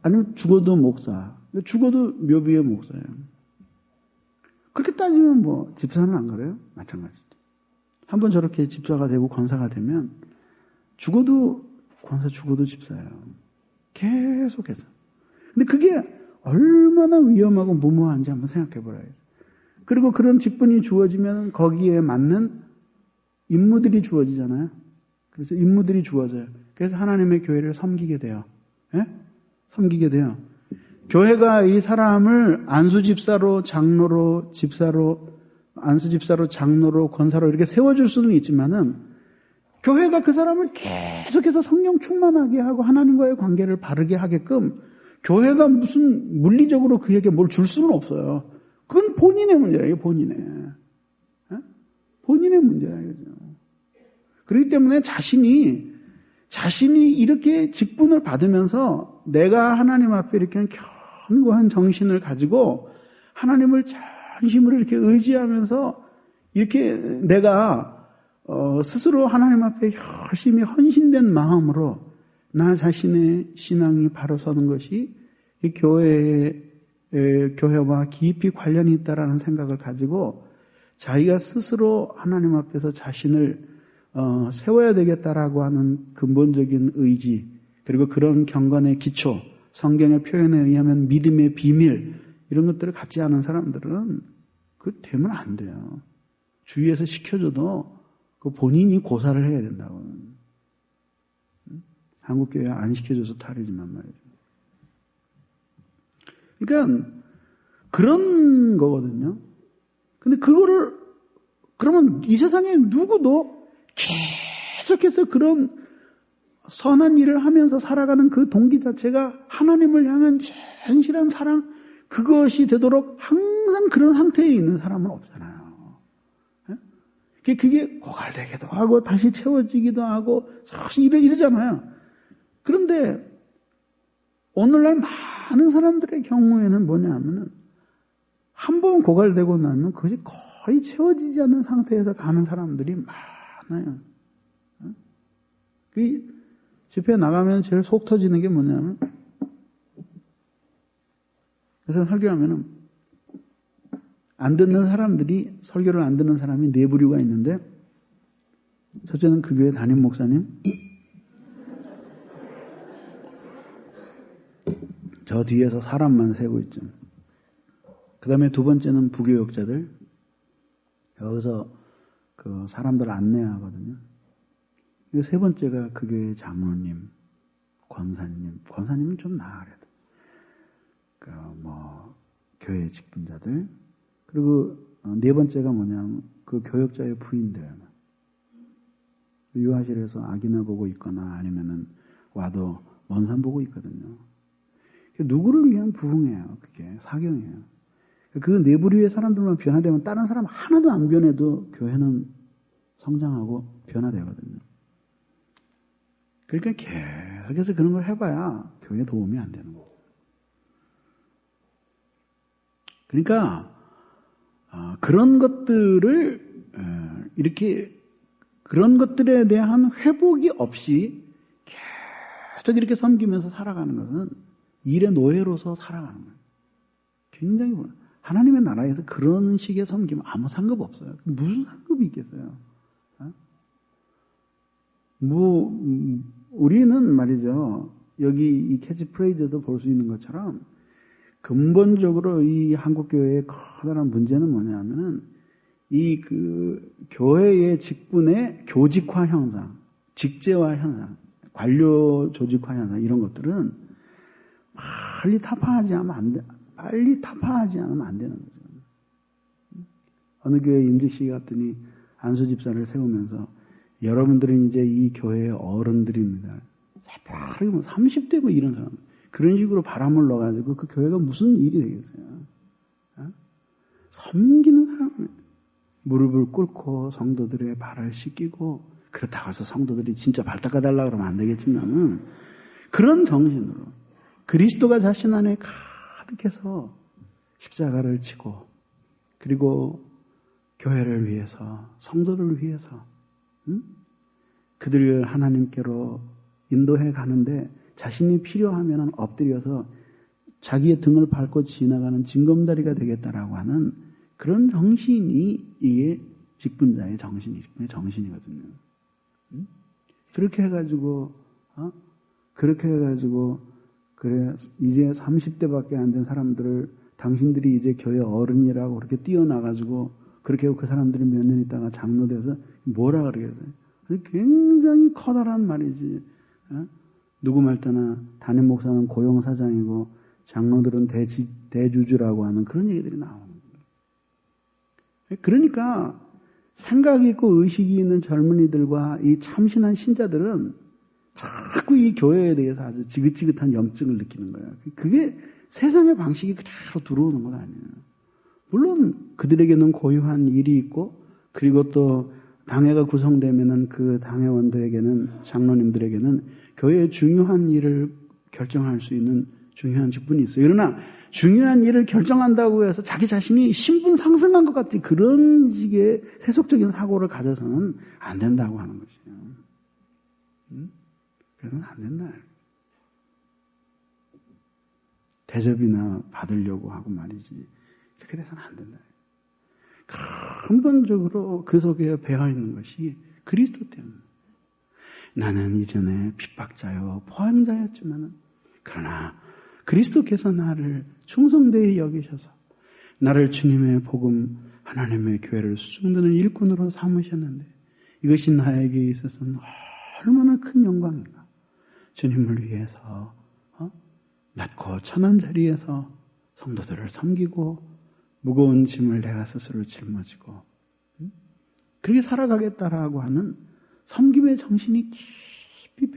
아니면 죽어도 목사. 죽어도 묘비의 목사예요. 그렇게 따지면 뭐 집사는 안 그래요? 마찬가지죠. 한번 저렇게 집사가 되고 권사가 되면 죽어도 권사, 죽어도 집사예요. 계속해서. 근데 그게 얼마나 위험하고 무모한지 한번 생각해 보라요. 그리고 그런 직분이 주어지면 거기에 맞는 임무들이 주어지잖아요. 그래서 임무들이 주어져요. 그래서 하나님의 교회를 섬기게 돼요. 예? 섬기게 돼요. 교회가 이 사람을 안수집사로, 장로로, 집사로, 안수집사로, 장로로, 권사로 이렇게 세워줄 수는 있지만은 교회가 그 사람을 계속해서 성령 충만하게 하고 하나님과의 관계를 바르게 하게끔 교회가 무슨 물리적으로 그에게 뭘 줄 수는 없어요. 그건 본인의 문제예요, 본인의. 예? 본인의 문제예요. 그렇기 때문에 자신이 이렇게 직분을 받으면서 내가 하나님 앞에 이렇게 견고한 정신을 가지고 하나님을 전심으로 이렇게 의지하면서 이렇게 내가 스스로 하나님 앞에 열심히 헌신된 마음으로 나 자신의 신앙이 바로 서는 것이 이 교회와 깊이 관련이 있다라는 생각을 가지고 자기가 스스로 하나님 앞에서 자신을 세워야 되겠다라고 하는 근본적인 의지, 그리고 그런 경건의 기초, 성경의 표현에 의하면 믿음의 비밀, 이런 것들을 갖지 않은 사람들은 그 되면 안 돼요. 주위에서 시켜줘도 그 본인이 고사를 해야 된다고. 한국교회 안 시켜줘서 탈이지만 말이죠. 그러니까 그런 거거든요. 근데 그거를 그러면 이 세상에 누구도 계속해서 그런 선한 일을 하면서 살아가는 그 동기 자체가 하나님을 향한 진실한 사랑, 그것이 되도록 항상 그런 상태에 있는 사람은 없잖아요. 그게 고갈되기도 하고 다시 채워지기도 하고 사실 이러잖아요. 그런데 오늘날 많은 사람들의 경우에는 뭐냐면은 한 번 고갈되고 나면 그것이 거의 채워지지 않는 상태에서 가는 사람들이 많아요. 그 집회 나가면 제일 속 터지는 게 뭐냐면, 그래서 설교하면은 안 듣는 사람들이, 설교를 안 듣는 사람이 네 부류가 있는데, 첫째는 그 교회 담임 목사님, 저 뒤에서 사람만 세고 있죠. 그 다음에 두 번째는 부교역자들, 여기서 그 사람들 안내하거든요. 세 번째가 그 교회 장로님, 권사님은 좀 나아 그래도. 교회 직분자들. 그리고 네 번째가 뭐냐면 그 교역자의 부인들. 유아실에서 아기나 보고 있거나 아니면은 와도 먼 산 보고 있거든요. 누구를 위한 부흥이에요. 그게 사경이에요. 그 네 부류의 사람들만 변화되면 다른 사람 하나도 안 변해도 교회는 성장하고 변화되거든요. 그러니까 계속해서 그런 걸 해봐야 교회에 도움이 안 되는 거예요. 그러니까 그런 것들을 이렇게 그런 것들에 대한 회복이 없이 계속 이렇게 섬기면서 살아가는 것은 일의 노예로서 살아가는 거예요. 굉장히 하나님의 나라에서 그런 식의 섬김은 아무 상급 없어요. 무슨 상급이 있겠어요? 우리는 말이죠. 여기 이 캐치프레이즈도 볼 수 있는 것처럼 근본적으로 이 한국교회의 커다란 문제는 뭐냐면은 교회의 직분의 교직화 현상, 직제화 현상, 관료 조직화 현상, 이런 것들은 빨리 타파하지 않으면 빨리 타파하지 않으면 안 되는 거죠. 어느 교회 임직식이 갔더니 안수 집사를 세우면서 여러분들은 이제 이 교회의 어른들입니다. 새벽에 뭐 30대 뭐 이런 사람. 그런 식으로 바람을 넣어가지고 그 교회가 무슨 일이 되겠어요. 섬기는 사람, 무릎을 꿇고 성도들의 발을 씻기고, 그렇다고 해서 성도들이 진짜 발 닦아달라고 그러면 안 되겠지만은, 그런 정신으로 그리스도가 자신 안에 가득해서 십자가를 지고, 그리고 교회를 위해서, 성도를 위해서, 그들을 하나님께로 인도해 가는데 자신이 필요하면 엎드려서 자기의 등을 밟고 지나가는 징검다리가 되겠다라고 하는 그런 정신이 이게 직분자의 정신이거든요. 그렇게 해가지고 그래 이제 30대밖에 안 된 사람들을 당신들이 이제 교회 어른이라고 그렇게 뛰어나가지고 그렇게 그 사람들이 몇 년 있다가 장로돼서 뭐라 그러겠어요? 굉장히 커다란 말이지. 누구 말따나 담임 목사는 고용사장이고 장로들은 대주주라고 하는 그런 얘기들이 나오는 거예요. 그러니까 생각이 있고 의식이 있는 젊은이들과 이 참신한 신자들은 자꾸 이 교회에 대해서 아주 지긋지긋한 염증을 느끼는 거예요. 그게 세상의 방식이 그대로 들어오는 건 아니에요. 물론 그들에게는 고유한 일이 있고 그리고 또 당회가 구성되면은 그 당회원들에게는 장로님들에게는 교회의 중요한 일을 결정할 수 있는 중요한 직분이 있어요. 그러나 중요한 일을 결정한다고 해서 자기 자신이 신분 상승한 것 같은 그런 식의 세속적인 사고를 가져서는 안 된다고 하는 것이에요. 그래서는 안 된다. 대접이나 받으려고 하고 말이지. 이렇게 돼서는 안 된다. 근본적으로 그 속에 배어있는 것이 그리스도 때문에. 나는 이전에 핍박자요 포함자였지만 그러나 그리스도께서 나를 충성되이 여기셔서 나를 주님의 복음 하나님의 교회를 수종드는 일꾼으로 삼으셨는데 이것이 나에게 있어서는 얼마나 큰 영광인가. 주님을 위해서 낮고 천한 자리에서 성도들을 섬기고 무거운 짐을 내가 스스로 짊어지고 그렇게 살아가겠다라고 하는 섬김의 정신이 깊이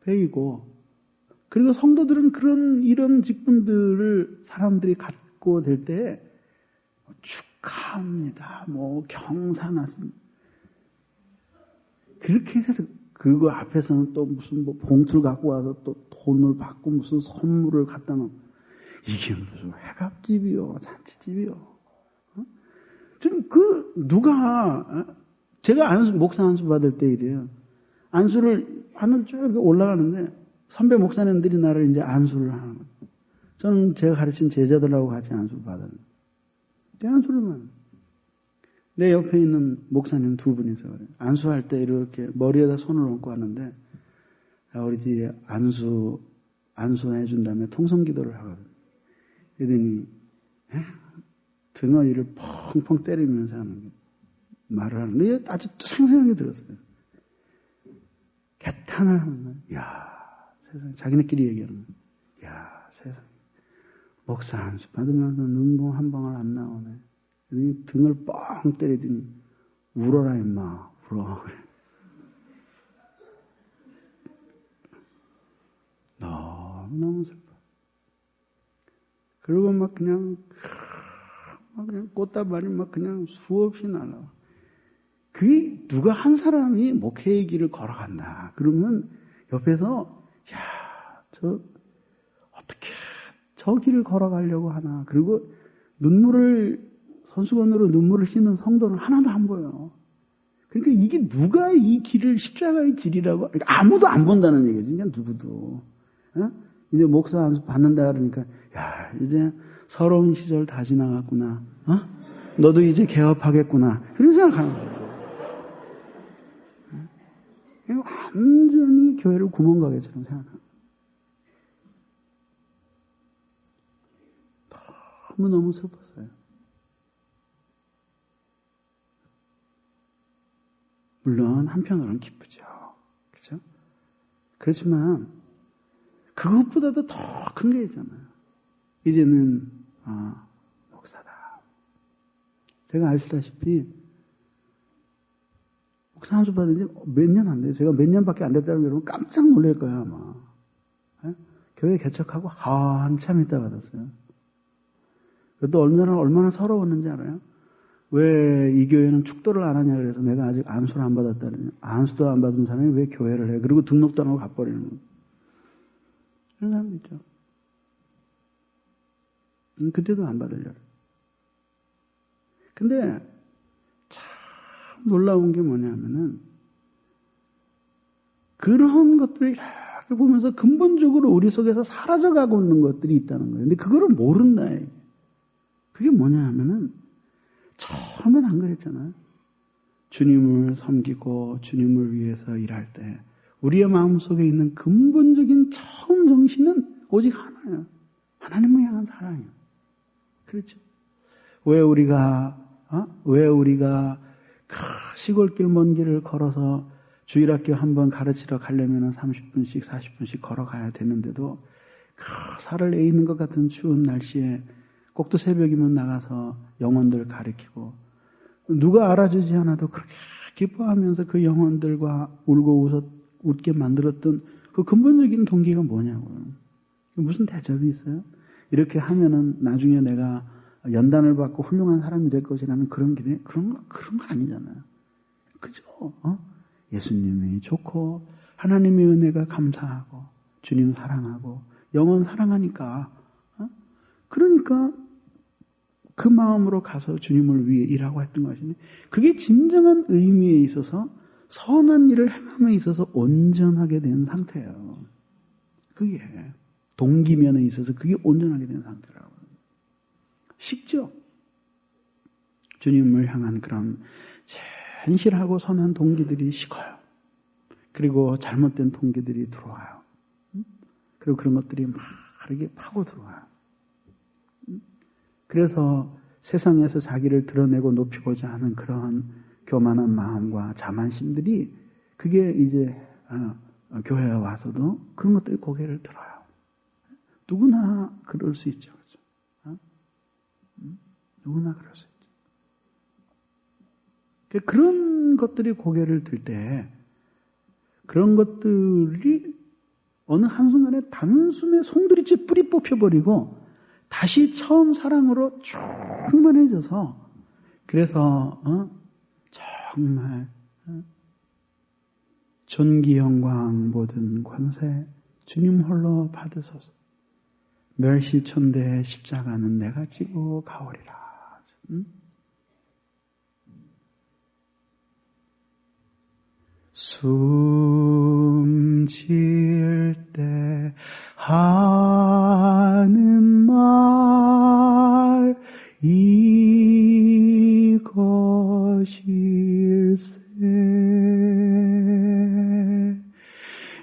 배이고 그리고 성도들은 이런 직분들을 사람들이 갖고 될 때 축하합니다. 경사났습니다. 그렇게 해서 그거 앞에서는 또 무슨 봉투를 갖고 와서 또 돈을 받고 무슨 선물을 갖다 놓고 이게 무슨 회갑집이요, 잔치집이요. 누가 제가 목사 안수 받을 때 이래요. 하늘 쭉 이렇게 올라가는데 선배 목사님들이 나를 이제 안수를 하는 거예요. 저는 제가 가르친 제자들하고 같이 안수를 받아요. 내 안수를만. 내 옆에 있는 목사님 두 분이서 그래요. 안수할 때 이렇게 머리에다 손을 얹고 하는데 우리 뒤에 안수해 준 다음에 통성기도를 하거든요. 그러더니 등어리를 펑펑 때리면서 하는 말을 하는데 아주 생생하게 들었어요. 개탄을 하면 야 세상 자기네끼리 얘기하는 거야. 야 세상 목사 안수 받으면서 눈물 한 방울 안 나오네. 등을 뻥 때리더니 울어라 임마 울어. 너무 슬퍼. 그리고 막 그냥 꽃다발이 막 그냥 수없이 날아와. 그게 누가 한 사람이 목회의 길을 걸어간다. 그러면 옆에서 어떻게 저 길을 걸어가려고 하나. 그리고 손수건으로 눈물을 씻는 성도는 하나도 안 보여. 그러니까 이게 누가 이 길을 십자가의 길이라고 아무도 안 본다는 얘기지. 그냥 누구도. 이제 목사 안수 받는다 그러니까 이제 서러운 시절 다 지나갔구나. 너도 이제 개업하겠구나. 그런 생각하는 거예요. 완전히 교회를 구멍가게처럼 생각합니다. 너무너무 슬펐어요. 물론 한편으로는 기쁘죠. 그렇죠? 그렇지만 그것보다도 더 큰 게 있잖아요. 이제는 목사다. 제가 아시다시피 목사 한수 받은 지 몇 년 안 돼요. 제가 몇 년밖에 안 됐다는 게 여러분 깜짝 놀랄 거야 아마. 네? 교회 개척하고 한참 있다 받았어요. 그것도 얼마나 서러웠는지 알아요? 왜 이 교회는 축도를 안 하냐 그래서 내가 아직 안수를 안 받았다는, 안수도 안 받은 사람이 왜 교회를 해? 그리고 등록도 안 하고 가버리는 거예요. 그런 사람 있죠. 그때도 안 받으려고. 근데 참 놀라운 게 뭐냐면은 그런 것들을 이렇게 보면서 근본적으로 우리 속에서 사라져가고 있는 것들이 있다는 거예요. 근데 그거를 모른다. 그게 뭐냐 하면은 처음엔 안 그랬잖아요. 주님을 섬기고 주님을 위해서 일할 때 우리의 마음속에 있는 근본적인 처음 정신은 오직 하나예요. 하나님을 향한 사랑이에요. 그렇죠? 왜 우리가 시골길 먼 길을 걸어서 주일학교 한번 가르치러 가려면 30분씩 40분씩 걸어가야 되는데도 살을 에이는 것 같은 추운 날씨에 꼭두 새벽이면 나가서 영혼들 가르치고 누가 알아주지 않아도 그렇게 기뻐하면서 그 영혼들과 울고 웃게 만들었던 그 근본적인 동기가 뭐냐고요. 무슨 대접이 있어요? 이렇게 하면은 나중에 내가 연단을 받고 훌륭한 사람이 될 것이라는 그런 기대? 그런 거 아니잖아요. 그죠? 예수님이 좋고 하나님의 은혜가 감사하고 주님 사랑하고 영혼 사랑하니까 그러니까 그 마음으로 가서 주님을 위해 일하고 했던 것이니 그게 진정한 의미에 있어서 선한 일을 행함에 있어서 온전하게 된 상태예요. 그게 동기면에 있어서 그게 온전하게 된 상태라고. 쉽죠? 주님을 향한 그런 진실하고 선한 동기들이 식어요. 그리고 잘못된 동기들이 들어와요. 그리고 그런 것들이 막 이렇게 파고 들어와요. 그래서 세상에서 자기를 드러내고 높이고자 하는 그런 교만한 마음과 자만심들이 그게 이제 교회에 와서도 그런 것들이 고개를 들어요. 누구나 그럴 수 있죠. 그렇죠? 누구나 그럴 수 있죠. 그런 것들이 고개를 들 때 그런 것들이 어느 한순간에 단숨에 송두리째 뿌리 뽑혀버리고 다시 처음 사랑으로 충만해져서 그래서 정말 존귀 영광 모든 권세 주님 홀로 받으소서. 멸시천대의 십자가는 내가 지고 가오리라. 숨 질 때 하는 말 이것일세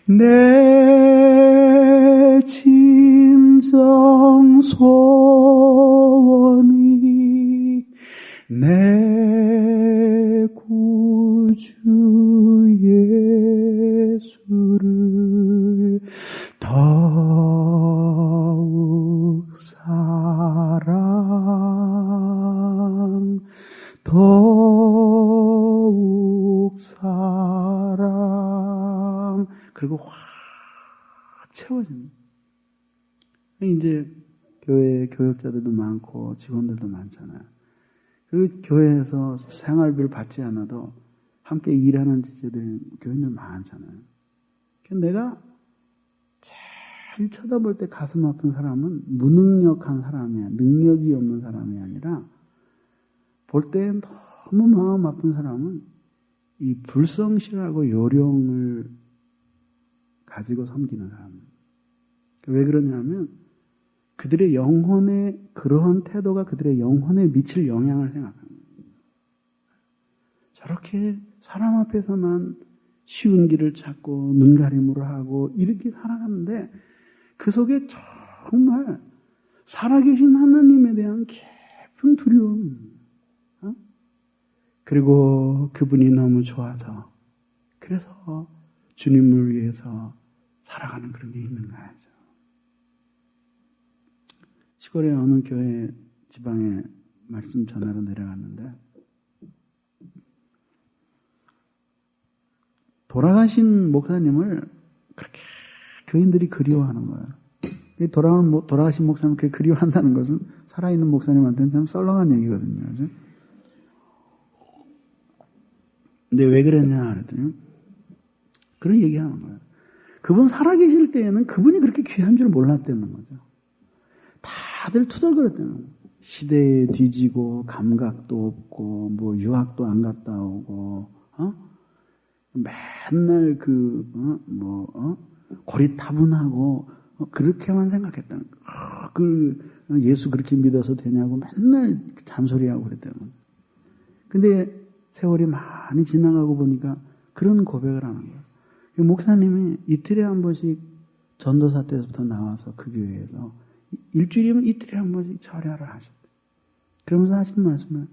내 진정 소원이 내 구주 예수를 더욱 사랑 그리고 확 채워집니다. 이제 교회 교역자들도 많고 직원들도 많잖아요. 그 교회에서 생활비를 받지 않아도 함께 일하는 지체들 교인들 많잖아요. 내가 제일 쳐다볼 때 가슴 아픈 사람은 무능력한 사람이야. 능력이 없는 사람이 아니라 볼 때 너무 마음 아픈 사람은 이 불성실하고 요령을 가지고 섬기는 사람. 왜 그러냐면 그들의 영혼의 그러한 태도가 그들의 영혼에 미칠 영향을 생각합니다. 저렇게 사람 앞에서만 쉬운 길을 찾고 눈가림으로 하고 이렇게 살아가는데 그 속에 정말 살아계신 하나님에 대한 깊은 두려움 그리고 그분이 너무 좋아서 그래서 주님을 위해서 살아가는 그런 게 있는 거죠. 시골의 어느 교회 지방에 말씀 전하러 내려갔는데 돌아가신 목사님을 그렇게 교인들이 그리워하는 거예요. 돌아가신 목사님 그렇게 그리워한다는 것은 살아있는 목사님한테는 참 썰렁한 얘기거든요. 그죠? 근데 왜 그랬냐 그랬더니 그런 얘기하는 거예요. 그분 살아계실 때에는 그분이 그렇게 귀한 줄 몰랐다는 거죠. 다들 투덜거렸다는 거예요. 시대에 뒤지고 감각도 없고 뭐 유학도 안 갔다 오고 맨날 고리타분하고 그렇게만 생각했다는 거예요. 예수 그렇게 믿어서 되냐고 맨날 잔소리하고 그랬다는 거예요. 근데 세월이 많이 지나가고 보니까 그런 고백을 하는 거예요. 목사님이 이틀에 한 번씩 전도사 때부터 나와서 그 교회에서 일주일이면 이틀에 한 번씩 절야를 하셨대요. 그러면서 하신 말씀은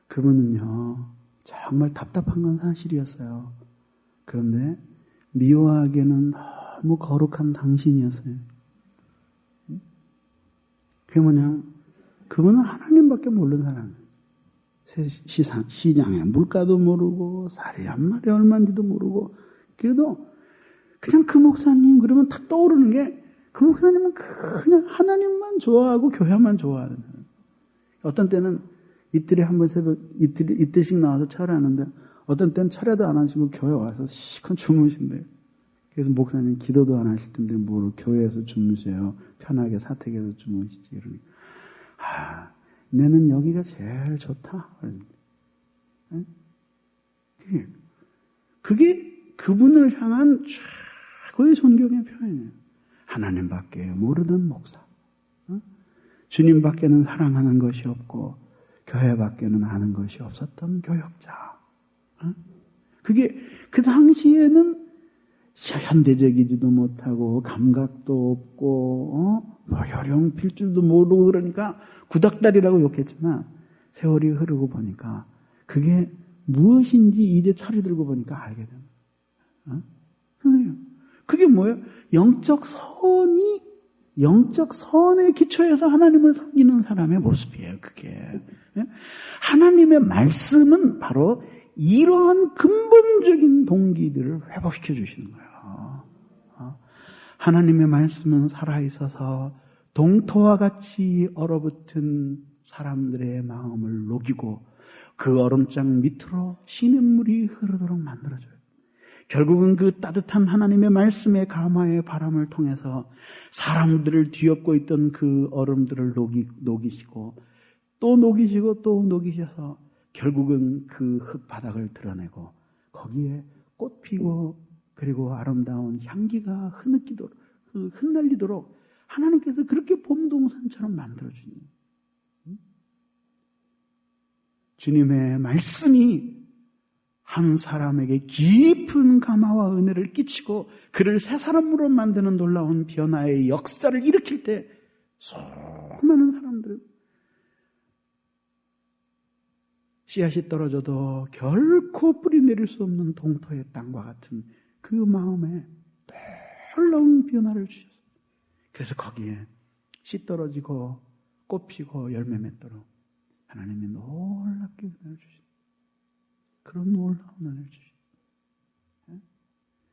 그분은요 정말 답답한 건 사실이었어요. 그런데 미워하기에는 너무 거룩한 당신이었어요. 그게 뭐냐? 그분은 하나님밖에 모르는 사람이에요. 시장에 물가도 모르고 살이 한 마리 얼마인지도 모르고 그래도 그냥 그 목사님 그러면 탁 떠오르는 게 그 목사님은 그냥 하나님만 좋아하고 교회만 좋아하는 거예요. 어떤 때는 이틀에 한 번 새벽 이틀씩 나와서 철회하는데 어떤 때는 철회도 안 하시고 교회 와서 시컷 주무신대요. 그래서 목사님 기도도 안 하실 텐데 뭘 교회에서 주무세요. 편하게 사택에서 주무시지. 이러니 내는 여기가 제일 좋다. 그게 그분을 향한 최고의 존경의 표현이에요. 하나님밖에 모르던 목사. 주님밖에는 사랑하는 것이 없고 교회밖에는 아는 것이 없었던 교역자. 그게 그 당시에는 현대적이지도 못하고 감각도 없고 요령 필줄도 모르고 그러니까 구닥다리라고 욕했지만 세월이 흐르고 보니까 그게 무엇인지 이제 철이 들고 보니까 알게 됩니다. 그게 뭐예요? 영적 선의 기초에서 하나님을 섬기는 사람의 모습이에요. 그게 하나님의 말씀은 바로 이러한 근본적인 동기들을 회복시켜 주시는 거예요. 하나님의 말씀은 살아있어서 동토와 같이 얼어붙은 사람들의 마음을 녹이고 그 얼음장 밑으로 시냇물이 흐르도록 만들어줘요. 결국은 그 따뜻한 하나님의 말씀의 감화의 바람을 통해서 사람들을 뒤엎고 있던 그 얼음들을 녹이시고 또 녹이시고 또 녹이셔서 결국은 그 흙바닥을 드러내고 거기에 꽃 피고 그리고 아름다운 향기가 흩날리도록 하나님께서 그렇게 봄동산처럼 만들어주니 주님의 말씀이 한 사람에게 깊은 감화와 은혜를 끼치고 그를 새 사람으로 만드는 놀라운 변화의 역사를 일으킬 때 수많은 사람들은 씨앗이 떨어져도 결코 뿌리 내릴 수 없는 동토의 땅과 같은 그 마음에 놀라운 변화를 주셨어요. 그래서 거기에 씨 떨어지고 꽃 피고 열매 맺도록 하나님이 놀랍게 은혜를 주십니다. 그런 놀라운 은혜를 주십니다.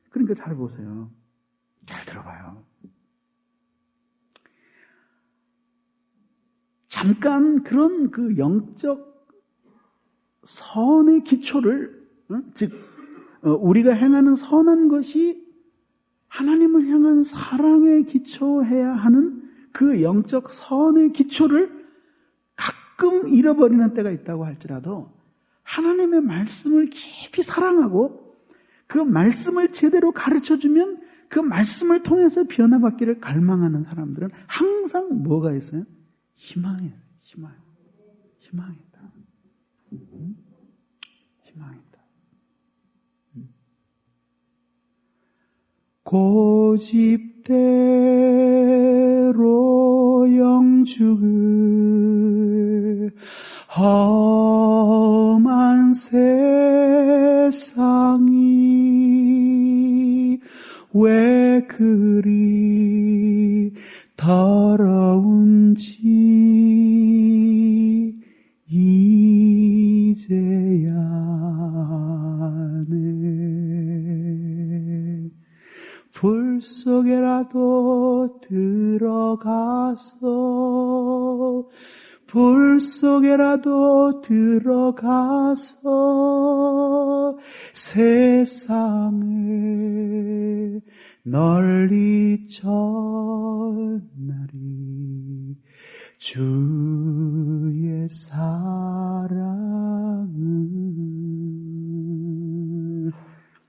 그러니까 잘 보세요. 잘 들어봐요. 잠깐 그런 그 영적 선의 기초를 즉 우리가 행하는 선한 것이 하나님을 향한 사랑에 기초해야 하는 그 영적 선의 기초를 가끔 잃어버리는 때가 있다고 할지라도 하나님의 말씀을 깊이 사랑하고 그 말씀을 제대로 가르쳐주면 그 말씀을 통해서 변화받기를 갈망하는 사람들은 항상 뭐가 있어요? 희망이 있다. 고집대로 영죽을 험한 세상이 왜 그리 더러운지 들어가서 불 속에라도 들어가서 세상을 널리 전하리. 주의 사랑은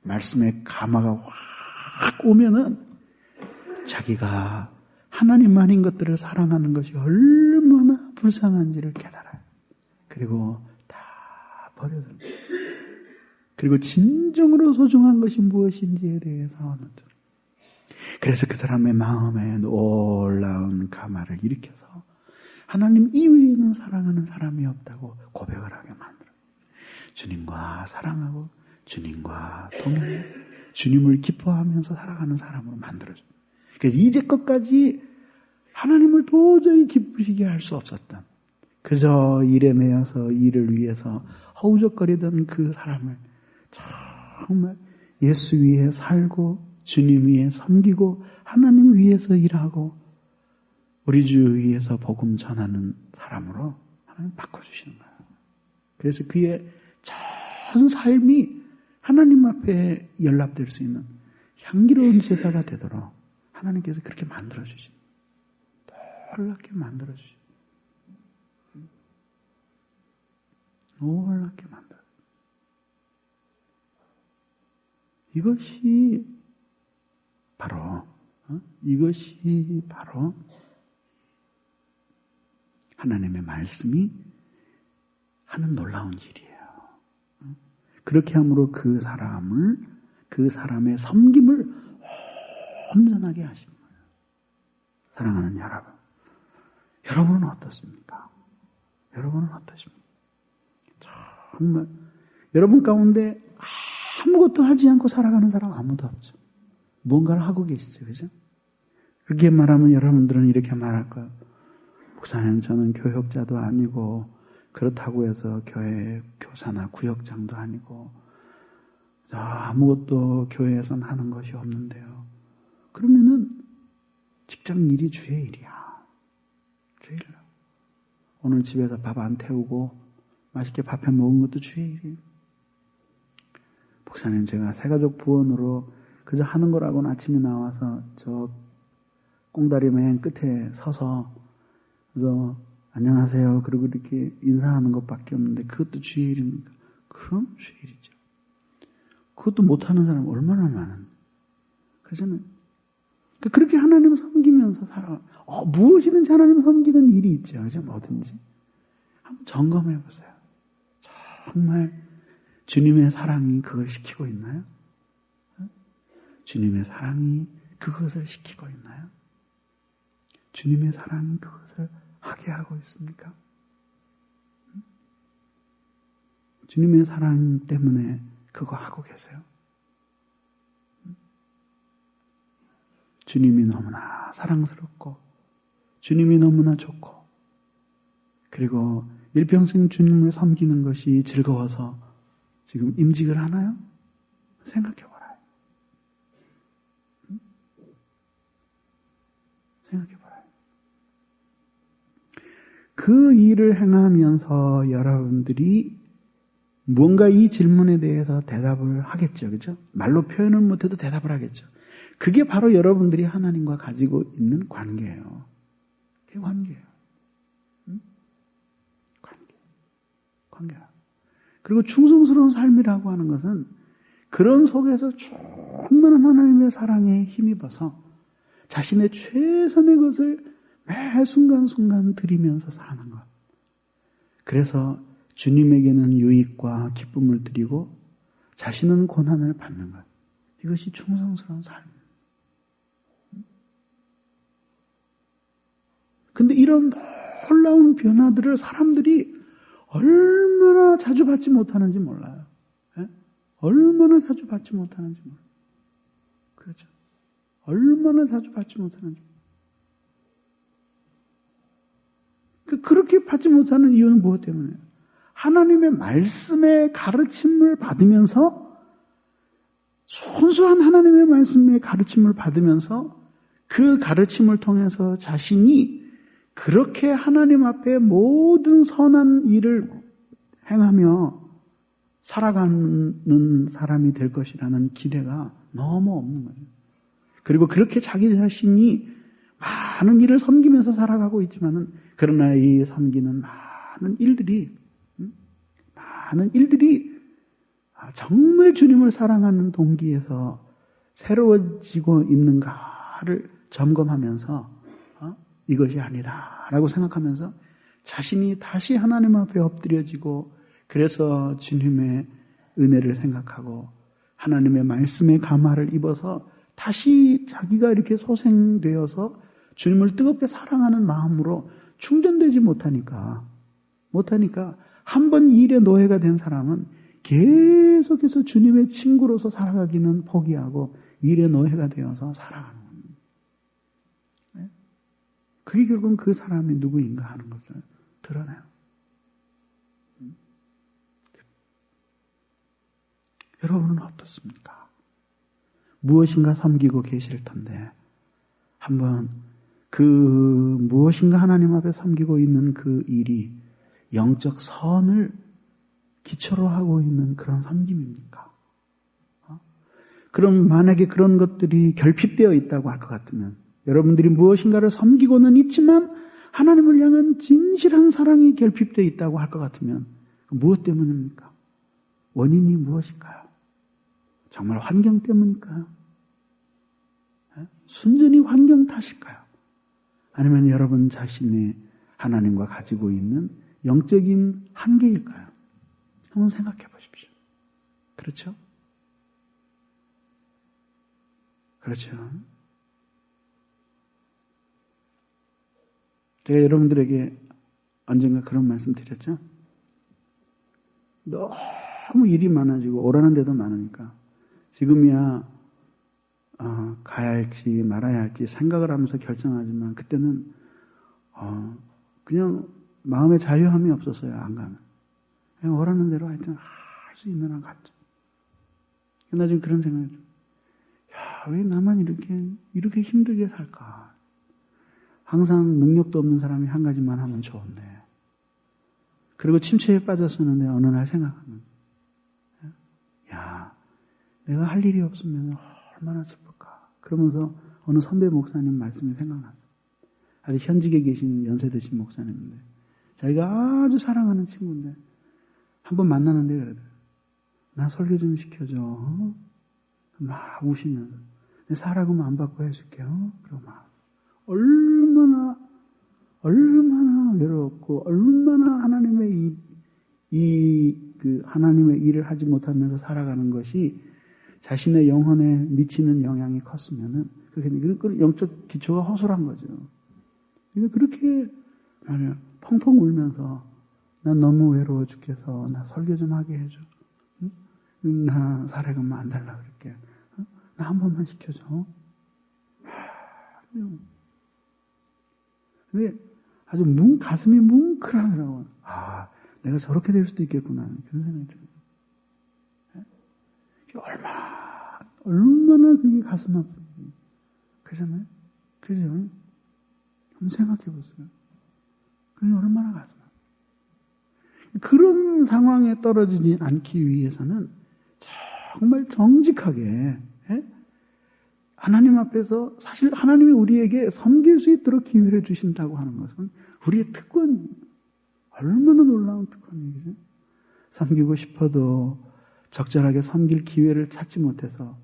말씀의 가마가 확 오면은 자기가 하나님 아닌 것들을 사랑하는 것이 얼마나 불쌍한지를 깨달아요. 그리고 다 버려둡니다. 그리고 진정으로 소중한 것이 무엇인지에 대해서 얻어요. 그래서 그 사람의 마음에 놀라운 가마를 일으켜서 하나님 이외에는 사랑하는 사람이 없다고 고백을 하게 만들어요. 주님과 사랑하고 주님과 동행해 주님을 기뻐하면서 살아가는 사람으로 만들어줘요. 그래서 이제껏까지 하나님을 도저히 기쁘시게 할 수 없었던, 그저 일에 매여서 일을 위해서 허우적거리던 그 사람을 정말 예수 위에 살고 주님 위에 섬기고 하나님 위에서 일하고 우리 주 위에서 복음 전하는 사람으로 하나님 바꿔주시는 거예요. 그래서 그의 전 삶이 하나님 앞에 연락될 수 있는 향기로운 제사가 되도록 하나님께서 그렇게 만들어주신, 놀랍게 만들어주신, 놀랍게 만들어. 이것이 바로 하나님의 말씀이 하는 놀라운 일이에요. 그렇게 함으로 그 사람의 섬김을 온전하게 하시는 거예요. 사랑하는 여러분은 어떻습니까? 여러분은 어떠십니까? 정말 여러분 가운데 아무것도 하지 않고 살아가는 사람 아무도 없죠. 무언가를 하고 계시죠, 그죠? 그렇게 말하면 여러분들은 이렇게 말할 거예요. 목사님, 저는 교역자도 아니고 그렇다고 해서 교회 교사나 구역장도 아니고 아무것도 교회에선 하는 것이 없는데요. 그러면은 직장 일이 주의 일이야. 주의 일. 오늘 집에서 밥 안 태우고 맛있게 밥해 먹은 것도 주의 일이에요. 목사님, 제가 새가족 부원으로 그저 하는 거라고는 아침에 나와서 저 꽁다리 맨 끝에 서서 그래서 안녕하세요 그리고 이렇게 인사하는 것밖에 없는데 그것도 주의 일입니까? 그럼 주의 일이죠. 그것도 못하는 사람 얼마나 많은데. 그래서는 그렇게 하나님을 섬기면서 살아. 무엇이든지 하나님을 섬기는 일이 있죠. 그죠? 뭐든지. 한번 점검해 보세요. 정말 주님의 사랑이 그걸 시키고 있나요? 주님의 사랑이 그것을 시키고 있나요? 주님의 사랑이 그것을 하게 하고 있습니까? 주님의 사랑 때문에 그거 하고 계세요? 주님이 너무나 사랑스럽고 주님이 너무나 좋고 그리고 일평생 주님을 섬기는 것이 즐거워서 지금 임직을 하나요? 생각해봐라요. 생각해봐라요. 그 일을 행하면서 여러분들이 무언가 이 질문에 대해서 대답을 하겠죠. 그죠? 말로 표현을 못해도 대답을 하겠죠. 그게 바로 여러분들이 하나님과 가지고 있는 관계예요. 그게 관계예요. 응? 관계야. 그리고 충성스러운 삶이라고 하는 것은 그런 속에서 충만한 하나님의 사랑에 힘입어서 자신의 최선의 것을 매 순간순간 드리면서 사는 것. 그래서 주님에게는 유익과 기쁨을 드리고 자신은 고난을 받는 것. 이것이 충성스러운 삶이에요. 근데 이런 놀라운 변화들을 사람들이 얼마나 자주 받지 못하는지 몰라요. 예? 얼마나 자주 받지 못하는지 몰라요. 그렇죠. 얼마나 자주 받지 못하는지. 그렇게 받지 못하는 이유는 무엇 때문에요? 하나님의 말씀의 가르침을 받으면서 순수한 하나님의 말씀의 가르침을 받으면서 그 가르침을 통해서 자신이 그렇게 하나님 앞에 모든 선한 일을 행하며 살아가는 사람이 될 것이라는 기대가 너무 없는 거예요. 그리고 그렇게 자기 자신이 많은 일을 섬기면서 살아가고 있지만은 그러나 이 섬기는 많은 일들이 정말 주님을 사랑하는 동기에서 새로워지고 있는가를 점검하면서 이것이 아니다라고 생각하면서 자신이 다시 하나님 앞에 엎드려지고 그래서 주님의 은혜를 생각하고 하나님의 말씀의 감화를 입어서 다시 자기가 이렇게 소생되어서 주님을 뜨겁게 사랑하는 마음으로 충전되지 못하니까 한 번 이 일의 노예가 된 사람은 계속해서 주님의 친구로서 살아가기는 포기하고 일의 노예가 되어서 살아가는 겁니다. 그게 결국은 그 사람이 누구인가 하는 것을 드러내요. 여러분은 어떻습니까? 무엇인가 섬기고 계실 텐데 한번 그 무엇인가 하나님 앞에 섬기고 있는 그 일이 영적 선을 기초로 하고 있는 그런 섬김입니까? 그럼 만약에 그런 것들이 결핍되어 있다고 할 것 같으면 여러분들이 무엇인가를 섬기고는 있지만 하나님을 향한 진실한 사랑이 결핍되어 있다고 할 것 같으면 무엇 때문입니까? 원인이 무엇일까요? 정말 환경 때문일까요? 순전히 환경 탓일까요? 아니면 여러분 자신이 하나님과 가지고 있는 영적인 한계일까요? 한번 생각해 보십시오. 그렇죠? 그렇죠. 제가 여러분들에게 언젠가 그런 말씀 드렸죠? 너무 일이 많아지고 오라는 데도 많으니까 지금이야 가야 할지 말아야 할지 생각을 하면서 결정하지만 그때는 그냥 마음의 자유함이 없었어요. 안 가면. 그냥 오라는 대로 하여튼 할 수 있는 한 갔죠. 나 지금 그런 생각이 들어요. 야, 왜 나만 이렇게 힘들게 살까? 항상 능력도 없는 사람이 한 가지만 하면 좋은데. 그리고 침체에 빠졌었는데 어느 날 생각하면 야, 내가 할 일이 없으면 얼마나 슬플까? 그러면서 어느 선배 목사님 말씀이 생각났어요. 아주 현직에 계신 연세 드신 목사님인데 자기가 아주 사랑하는 친구인데 한번 만나는데 그러더라고요. 나 설교 좀 시켜줘. 막 우시면서 내 사라고만 안 받고 해줄게요. 그러고 막 얼마나 외롭고 얼마나 하나님의 하나님의 일을 하지 못하면서 살아가는 것이 자신의 영혼에 미치는 영향이 컸으면은 그 영적 기초가 허술한 거죠. 그러니까 그렇게 말이야 펑펑 울면서 난 너무 외로워 죽겠어. 나 설교 좀 하게 해줘. 응? 나 사례금만 안 달라 그럴게. 나 한 번만 시켜줘. 근데 아주 가슴이 뭉클하더라고요. 아, 내가 저렇게 될 수도 있겠구나. 그런 생각이 들어요. 얼마나 그게 가슴 아픈지. 그러잖아요? 그죠? 한번 생각해 보세요. 그게 얼마나 가슴 아픈지. 그런 상황에 떨어지지 않기 위해서는 정말 정직하게 하나님 앞에서 사실 하나님이 우리에게 섬길 수 있도록 기회를 주신다고 하는 것은 우리의 특권이에요. 얼마나 놀라운 특권이죠. 섬기고 싶어도 적절하게 섬길 기회를 찾지 못해서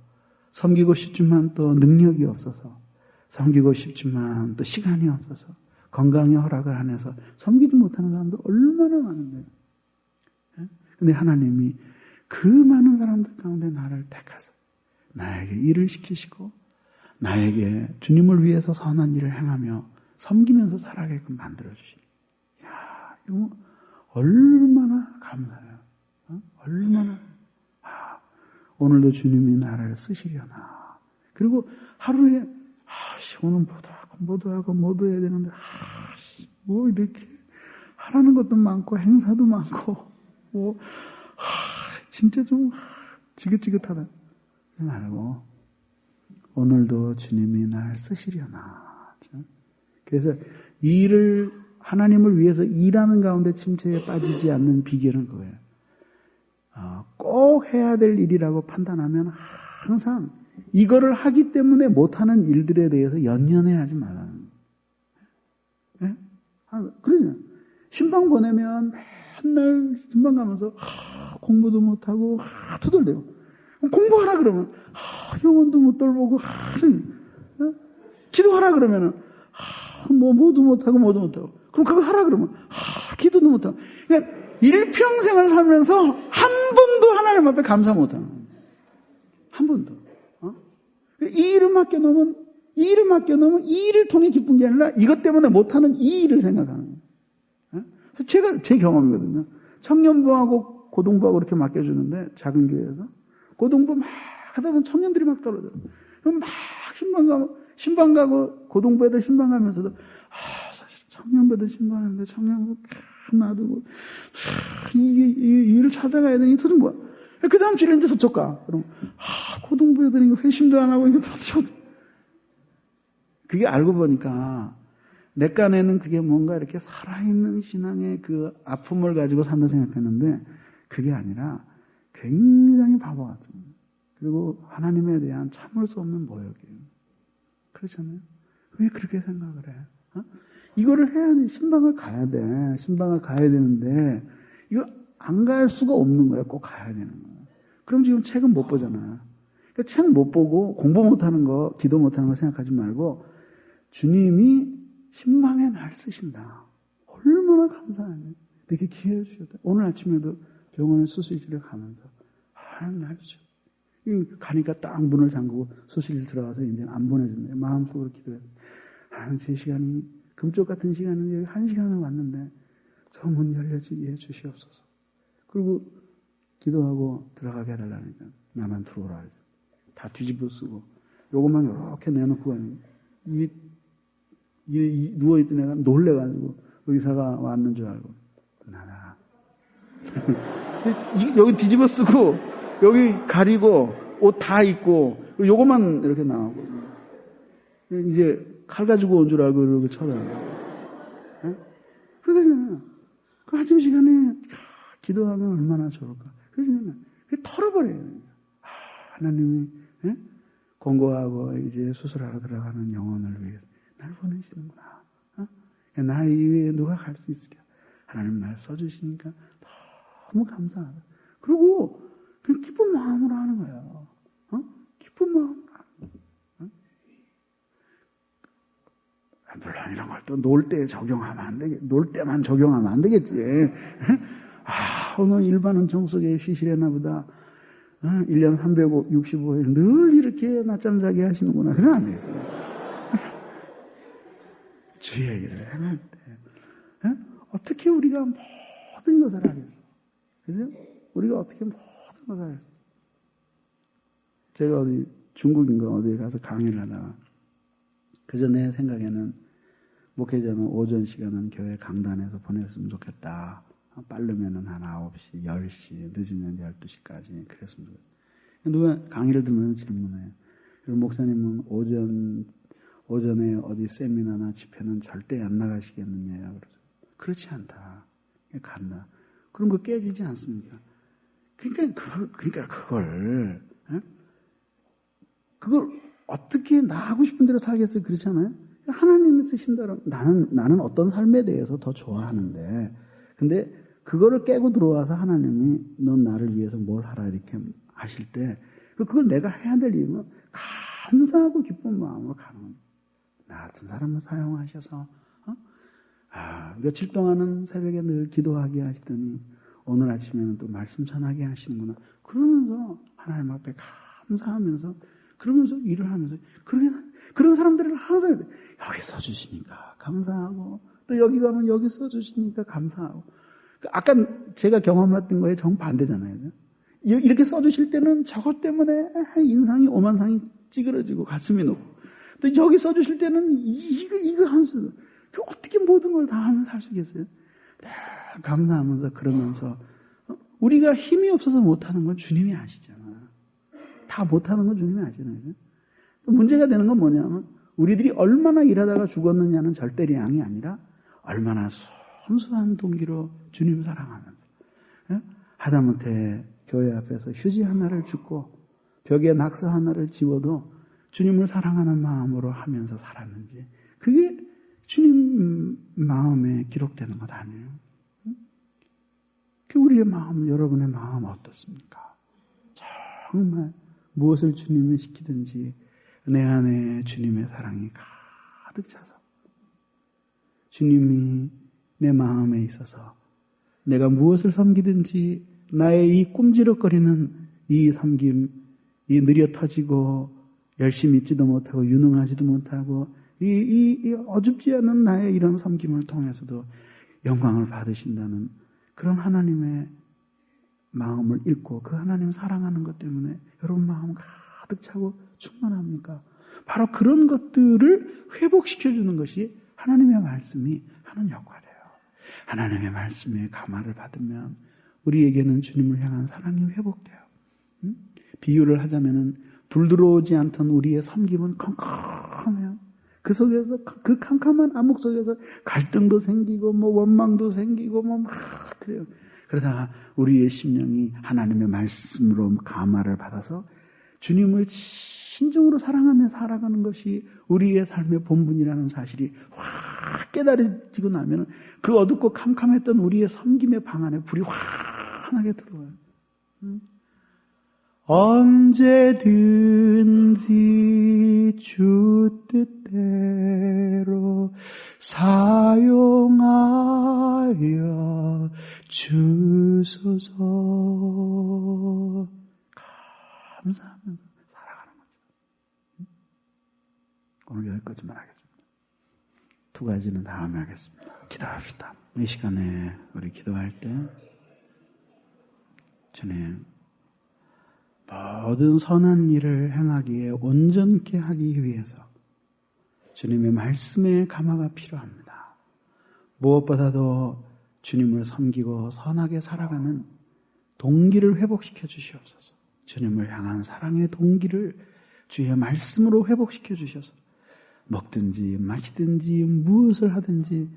섬기고 싶지만 또 능력이 없어서 섬기고 싶지만 또 시간이 없어서 건강의 허락을 안 해서 섬기지 못하는 사람도 얼마나 많은데요. 근데 하나님이 그 많은 사람들 가운데 나를 택하사 나에게 일을 시키시고 나에게 주님을 위해서 선한 일을 행하며 섬기면서 살아가게끔 만들어주시니 야, 이거 얼마나 감사해요. 얼마나 오늘도 주님이 나를 쓰시려나. 그리고 하루에 오늘 뭐도 해야 되는데 뭐 이렇게 하라는 것도 많고 행사도 많고 진짜 좀 지긋지긋하다. 말고 오늘도 주님이 날 쓰시려나. 그래서 일을 하나님을 위해서 일하는 가운데 침체에 빠지지 않는 비결은 그거예요. 꼭 해야 될 일이라고 판단하면 항상 이거를 하기 때문에 못하는 일들에 대해서 연연해하지 말라는 거예요. 예? 그러냐. 신방 보내면 맨날 신방 가면서 공부도 못하고 투덜대고 공부하라 그러면 영혼도 못 돌보고 기도하라 그러면은 뭐도 못하고 그럼 그거 하라 그러면 기도도 못하고 그러니까 일평생을 살면서 한 번도 하나님 앞에 감사 못하는 거예요. 한 번도. 이 일을 맡겨놓으면 이 일을 통해 기쁜 게 아니라 이것 때문에 못하는 이 일을 생각하는 거예요. 제가 제 경험이거든요. 청년부하고 고등부하고 이렇게 맡겨주는데 작은 교회에서 고등부 막 하다 보면 청년들이 막 떨어져요. 그럼 막 신방 가고 고등부 애들 신방 가면서도 사실 청년부들 신방하는데 청년부 놔두고 이 일을 찾아가야 되니 도대체 뭐야? 그 다음 주에 이제 저쪽 가. 그럼 고등부 애들이 회심도 안 하고 이거 그게 알고 보니까 내 깐에는 그게 뭔가 이렇게 살아있는 신앙의 그 아픔을 가지고 산다 생각했는데 그게 아니라 굉장히 바보 같은 거예요. 그리고 하나님에 대한 참을 수 없는 모욕이에요. 그렇잖아요. 왜 그렇게 생각을 해? 이거를 해야 돼. 신방을 가야 돼. 신방을 가야 되는데 이거 안 갈 수가 없는 거예요. 꼭 가야 되는 거예요. 그럼 지금 책은 못 보잖아요. 그러니까 책 못 보고 공부 못하는 거, 기도 못하는 거 생각하지 말고 주님이 신방에 날 쓰신다. 얼마나 감사하냐. 되게 기회를 주셨다. 오늘 아침에도 병원에 수술실에 가면서 날 주셨다. 가니까 딱 문을 잠그고 수술실 들어가서 이제 안 보내준대. 마음속으로 기도해요. 제 시간이 금쪽 같은 시간은 여기 1시간을 왔는데 저 문 열려지게 해주시옵소서. 그리고 기도하고 들어가게 해달라니까 나만 들어오라 하죠. 다 뒤집어 쓰고 요것만 이렇게 내놓고 누워있던 애가 놀래가지고 의사가 왔는 줄 알고 나나 여기 뒤집어 쓰고 여기 가리고 옷 다 입고 요것만 이렇게 나오고 이제 칼 가지고 온 줄 알고 이렇게 쳐다봐요. 그러잖아요. 그 아침 시간에 기도하면 얼마나 좋을까. 그래서 털어버려야 돼요. 하나님이 공고하고 이제 수술하러 들어가는 영혼을 위해서 날 보내시는구나. 나 이외에 누가 갈 수 있으랴. 하나님 날 써주시니까 너무 감사하다. 그리고 그냥 기쁜 마음으로 하는 거예요. 기쁜 마음으로 하는 거예요. 물론 이런 걸 또 놀 때 적용하면 안 되겠지. 놀 때만 적용하면 안 되겠지. 오늘 일반은 정석에 쉬시려나 보다. 1년 365일 늘 이렇게 낮잠 자게 하시는구나. 그러면 안 되겠어요. 주의 일을 행할 때 어떻게 우리가 모든 것을 하겠어? 그죠? 우리가 어떻게 모든 것을 하겠어? 제가 어디 중국인가 어디에 가서 강의를 하다가 그저 내 생각에는 목회자는 오전 시간은 교회 강단에서 보냈으면 좋겠다. 빠르면은 한 9시, 10시, 늦으면 12시까지 그랬으면 좋겠다. 누가 강의를 들으면 질문해요. 그리고 목사님은 오전에 어디 세미나나 집회는 절대 안 나가시겠느냐요. 그래서 그렇지 않다. 간다. 그럼 그거 깨지지 않습니까? 그러니까 그걸 어떻게 나 하고 싶은 대로 살겠어요? 그렇잖아요? 하나님이 쓰신다면 나는 어떤 삶에 대해서 더 좋아하는데 근데 그거를 깨고 들어와서 하나님이 넌 나를 위해서 뭘 하라 이렇게 하실 때 그걸 내가 해야 될 이유는 감사하고 기쁜 마음으로 가는 겁니다. 나 같은 사람을 사용하셔서 며칠 동안은 새벽에 늘 기도하게 하시더니 오늘 아침에는 또 말씀 전하게 하시는구나. 그러면서 하나님 앞에 감사하면서 그러면서 일을 하면서 그런 사람들을 항상 여기 써주시니까 감사하고 또 여기 가면 여기 써주시니까 감사하고 아까 제가 경험했던 거에 정반대잖아요. 이렇게 써주실 때는 저것 때문에 인상이 오만상이 찌그러지고 가슴이 높고 또 여기 써주실 때는 이거 한수 어떻게 모든 걸 다 하면 살 수 있겠어요? 감사하면서 그러면서 우리가 힘이 없어서 못하는 건 주님이 아시잖아. 다 못하는 건 주님이 아시잖아요. 문제가 되는 건 뭐냐면 우리들이 얼마나 일하다가 죽었느냐는 절대량이 아니라 얼마나 순수한 동기로 주님 사랑하면서 하다못해 교회 앞에서 휴지 하나를 줍고 벽에 낙서 하나를 지워도 주님을 사랑하는 마음으로 하면서 살았는지 그게 주님 마음에 기록되는 것 아니에요. 우리의 마음, 여러분의 마음 어떻습니까? 정말 무엇을 주님을 시키든지 내 안에 주님의 사랑이 가득 차서 주님이 내 마음에 있어서 내가 무엇을 섬기든지 나의 이 꿈지럭거리는 이 섬김, 이 느려 터지고 열심히 있지도 못하고 유능하지도 못하고 이 어줍지 않은 나의 이런 섬김을 통해서도 영광을 받으신다는 그런 하나님의 마음을 읽고 그 하나님 사랑하는 것 때문에 여러분 마음 가득 차고 충만합니까? 바로 그런 것들을 회복시켜주는 것이 하나님의 말씀이 하는 역할이에요. 하나님의 말씀에 감화를 받으면 우리에게는 주님을 향한 사랑이 회복돼요. 비유를 하자면은 불 들어오지 않던 우리의 섬김은 컴컴해요. 그 속에서 그 캄캄한 암흑 속에서 갈등도 생기고 원망도 생기고 막 그래요. 그러다가 우리의 심령이 하나님의 말씀으로 감화를 받아서 주님을 진정으로 사랑하며 살아가는 것이 우리의 삶의 본분이라는 사실이 확 깨달아지고 나면 그 어둡고 캄캄했던 우리의 섬김의 방 안에 불이 환하게 들어와요. 언제든지 주 뜻대로 사용하여 주소서. 감사하면서 살아가는 거죠. 오늘 여기까지만 하겠습니다. 두 가지는 다음에 하겠습니다. 기도합시다. 이 시간에 우리 기도할 때 주님 모든 선한 일을 행하기에 온전케 하기 위해서 주님의 말씀에 감화가 필요합니다. 무엇보다도 주님을 섬기고 선하게 살아가는 동기를 회복시켜 주시옵소서. 주님을 향한 사랑의 동기를 주의 말씀으로 회복시켜 주셔서 먹든지 마시든지 무엇을 하든지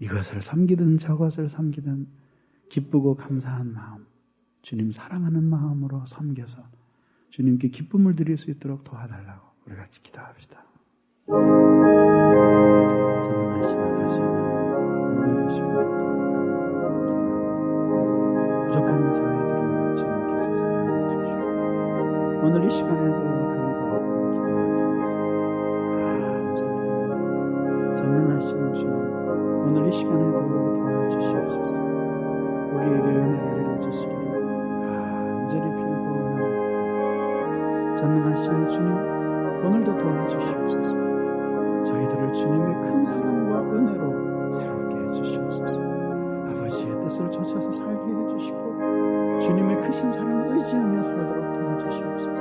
이것을 섬기든 저것을 섬기든 기쁘고 감사한 마음, 주님 사랑하는 마음으로 섬겨서 주님께 기쁨을 드릴 수 있도록 도와달라고 우리 같이 기도합시다. 전능하신 아버지 오늘 이 시간에 부족한 저희들을 주님께서 사랑해 주시고 오늘 이 시간에도 간구하고 기도하옵소서. 감사드립니다. 전능하신 주님 오늘 이 시간에도 도와주시옵소서. 우리에게 은혜를 내려주시기를 간절히 빌고 원합니다. 전능하신 주님 오늘도 도와주시옵소서. 저희들을 주님의 큰 사랑과 은혜로 새롭게 해주시옵소서. 아버지의 뜻을 좇아서 살게 해주시고 주님의 크신 사랑을 의지하며 살도록 도와주시옵소서.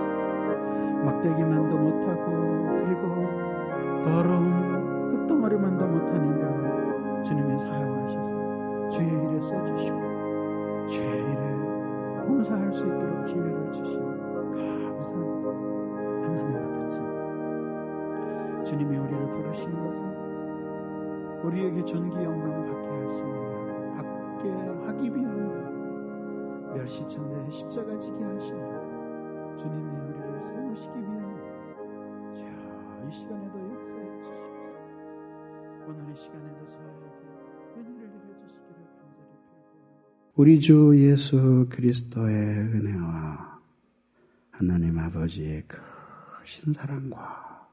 막대기만도 못하고 그리고 더러운 흙덩어리만도 못한 인간을 주님이 사용하셔서 주의 일에 써주시고 주의 일에 봉사할 수 있도록 기회를 주시니 감사합니다. 하나님 아버지 주님이 우리를 부르신 것은 우리에게 전기 영광 받게 하기 위함이라 멸시천대 십자가 지게 하시니 주님이 우리를 세우시기 위함이라 이 시간에도 역사해 주시옵소서. 오늘 이 시간에도 저에게 은혜를 내려주시기를 간절히 빌고 우리 주 예수 그리스도의 은혜와 하나님 아버지의 크신 사랑과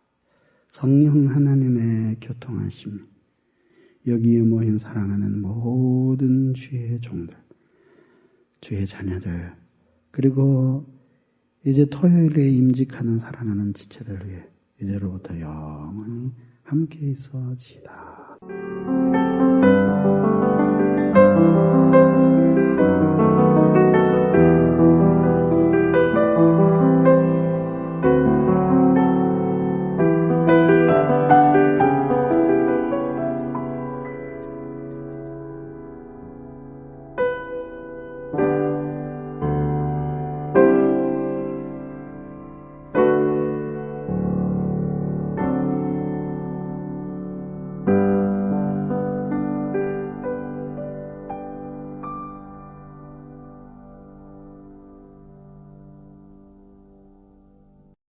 성령 하나님의 교통하심 여기에 모인 사랑하는 모든 주의 종들 주의 자녀들 그리고 이제 토요일에 임직하는 사랑하는 지체들 위해 이제로부터 영원히 함께 있어지이다.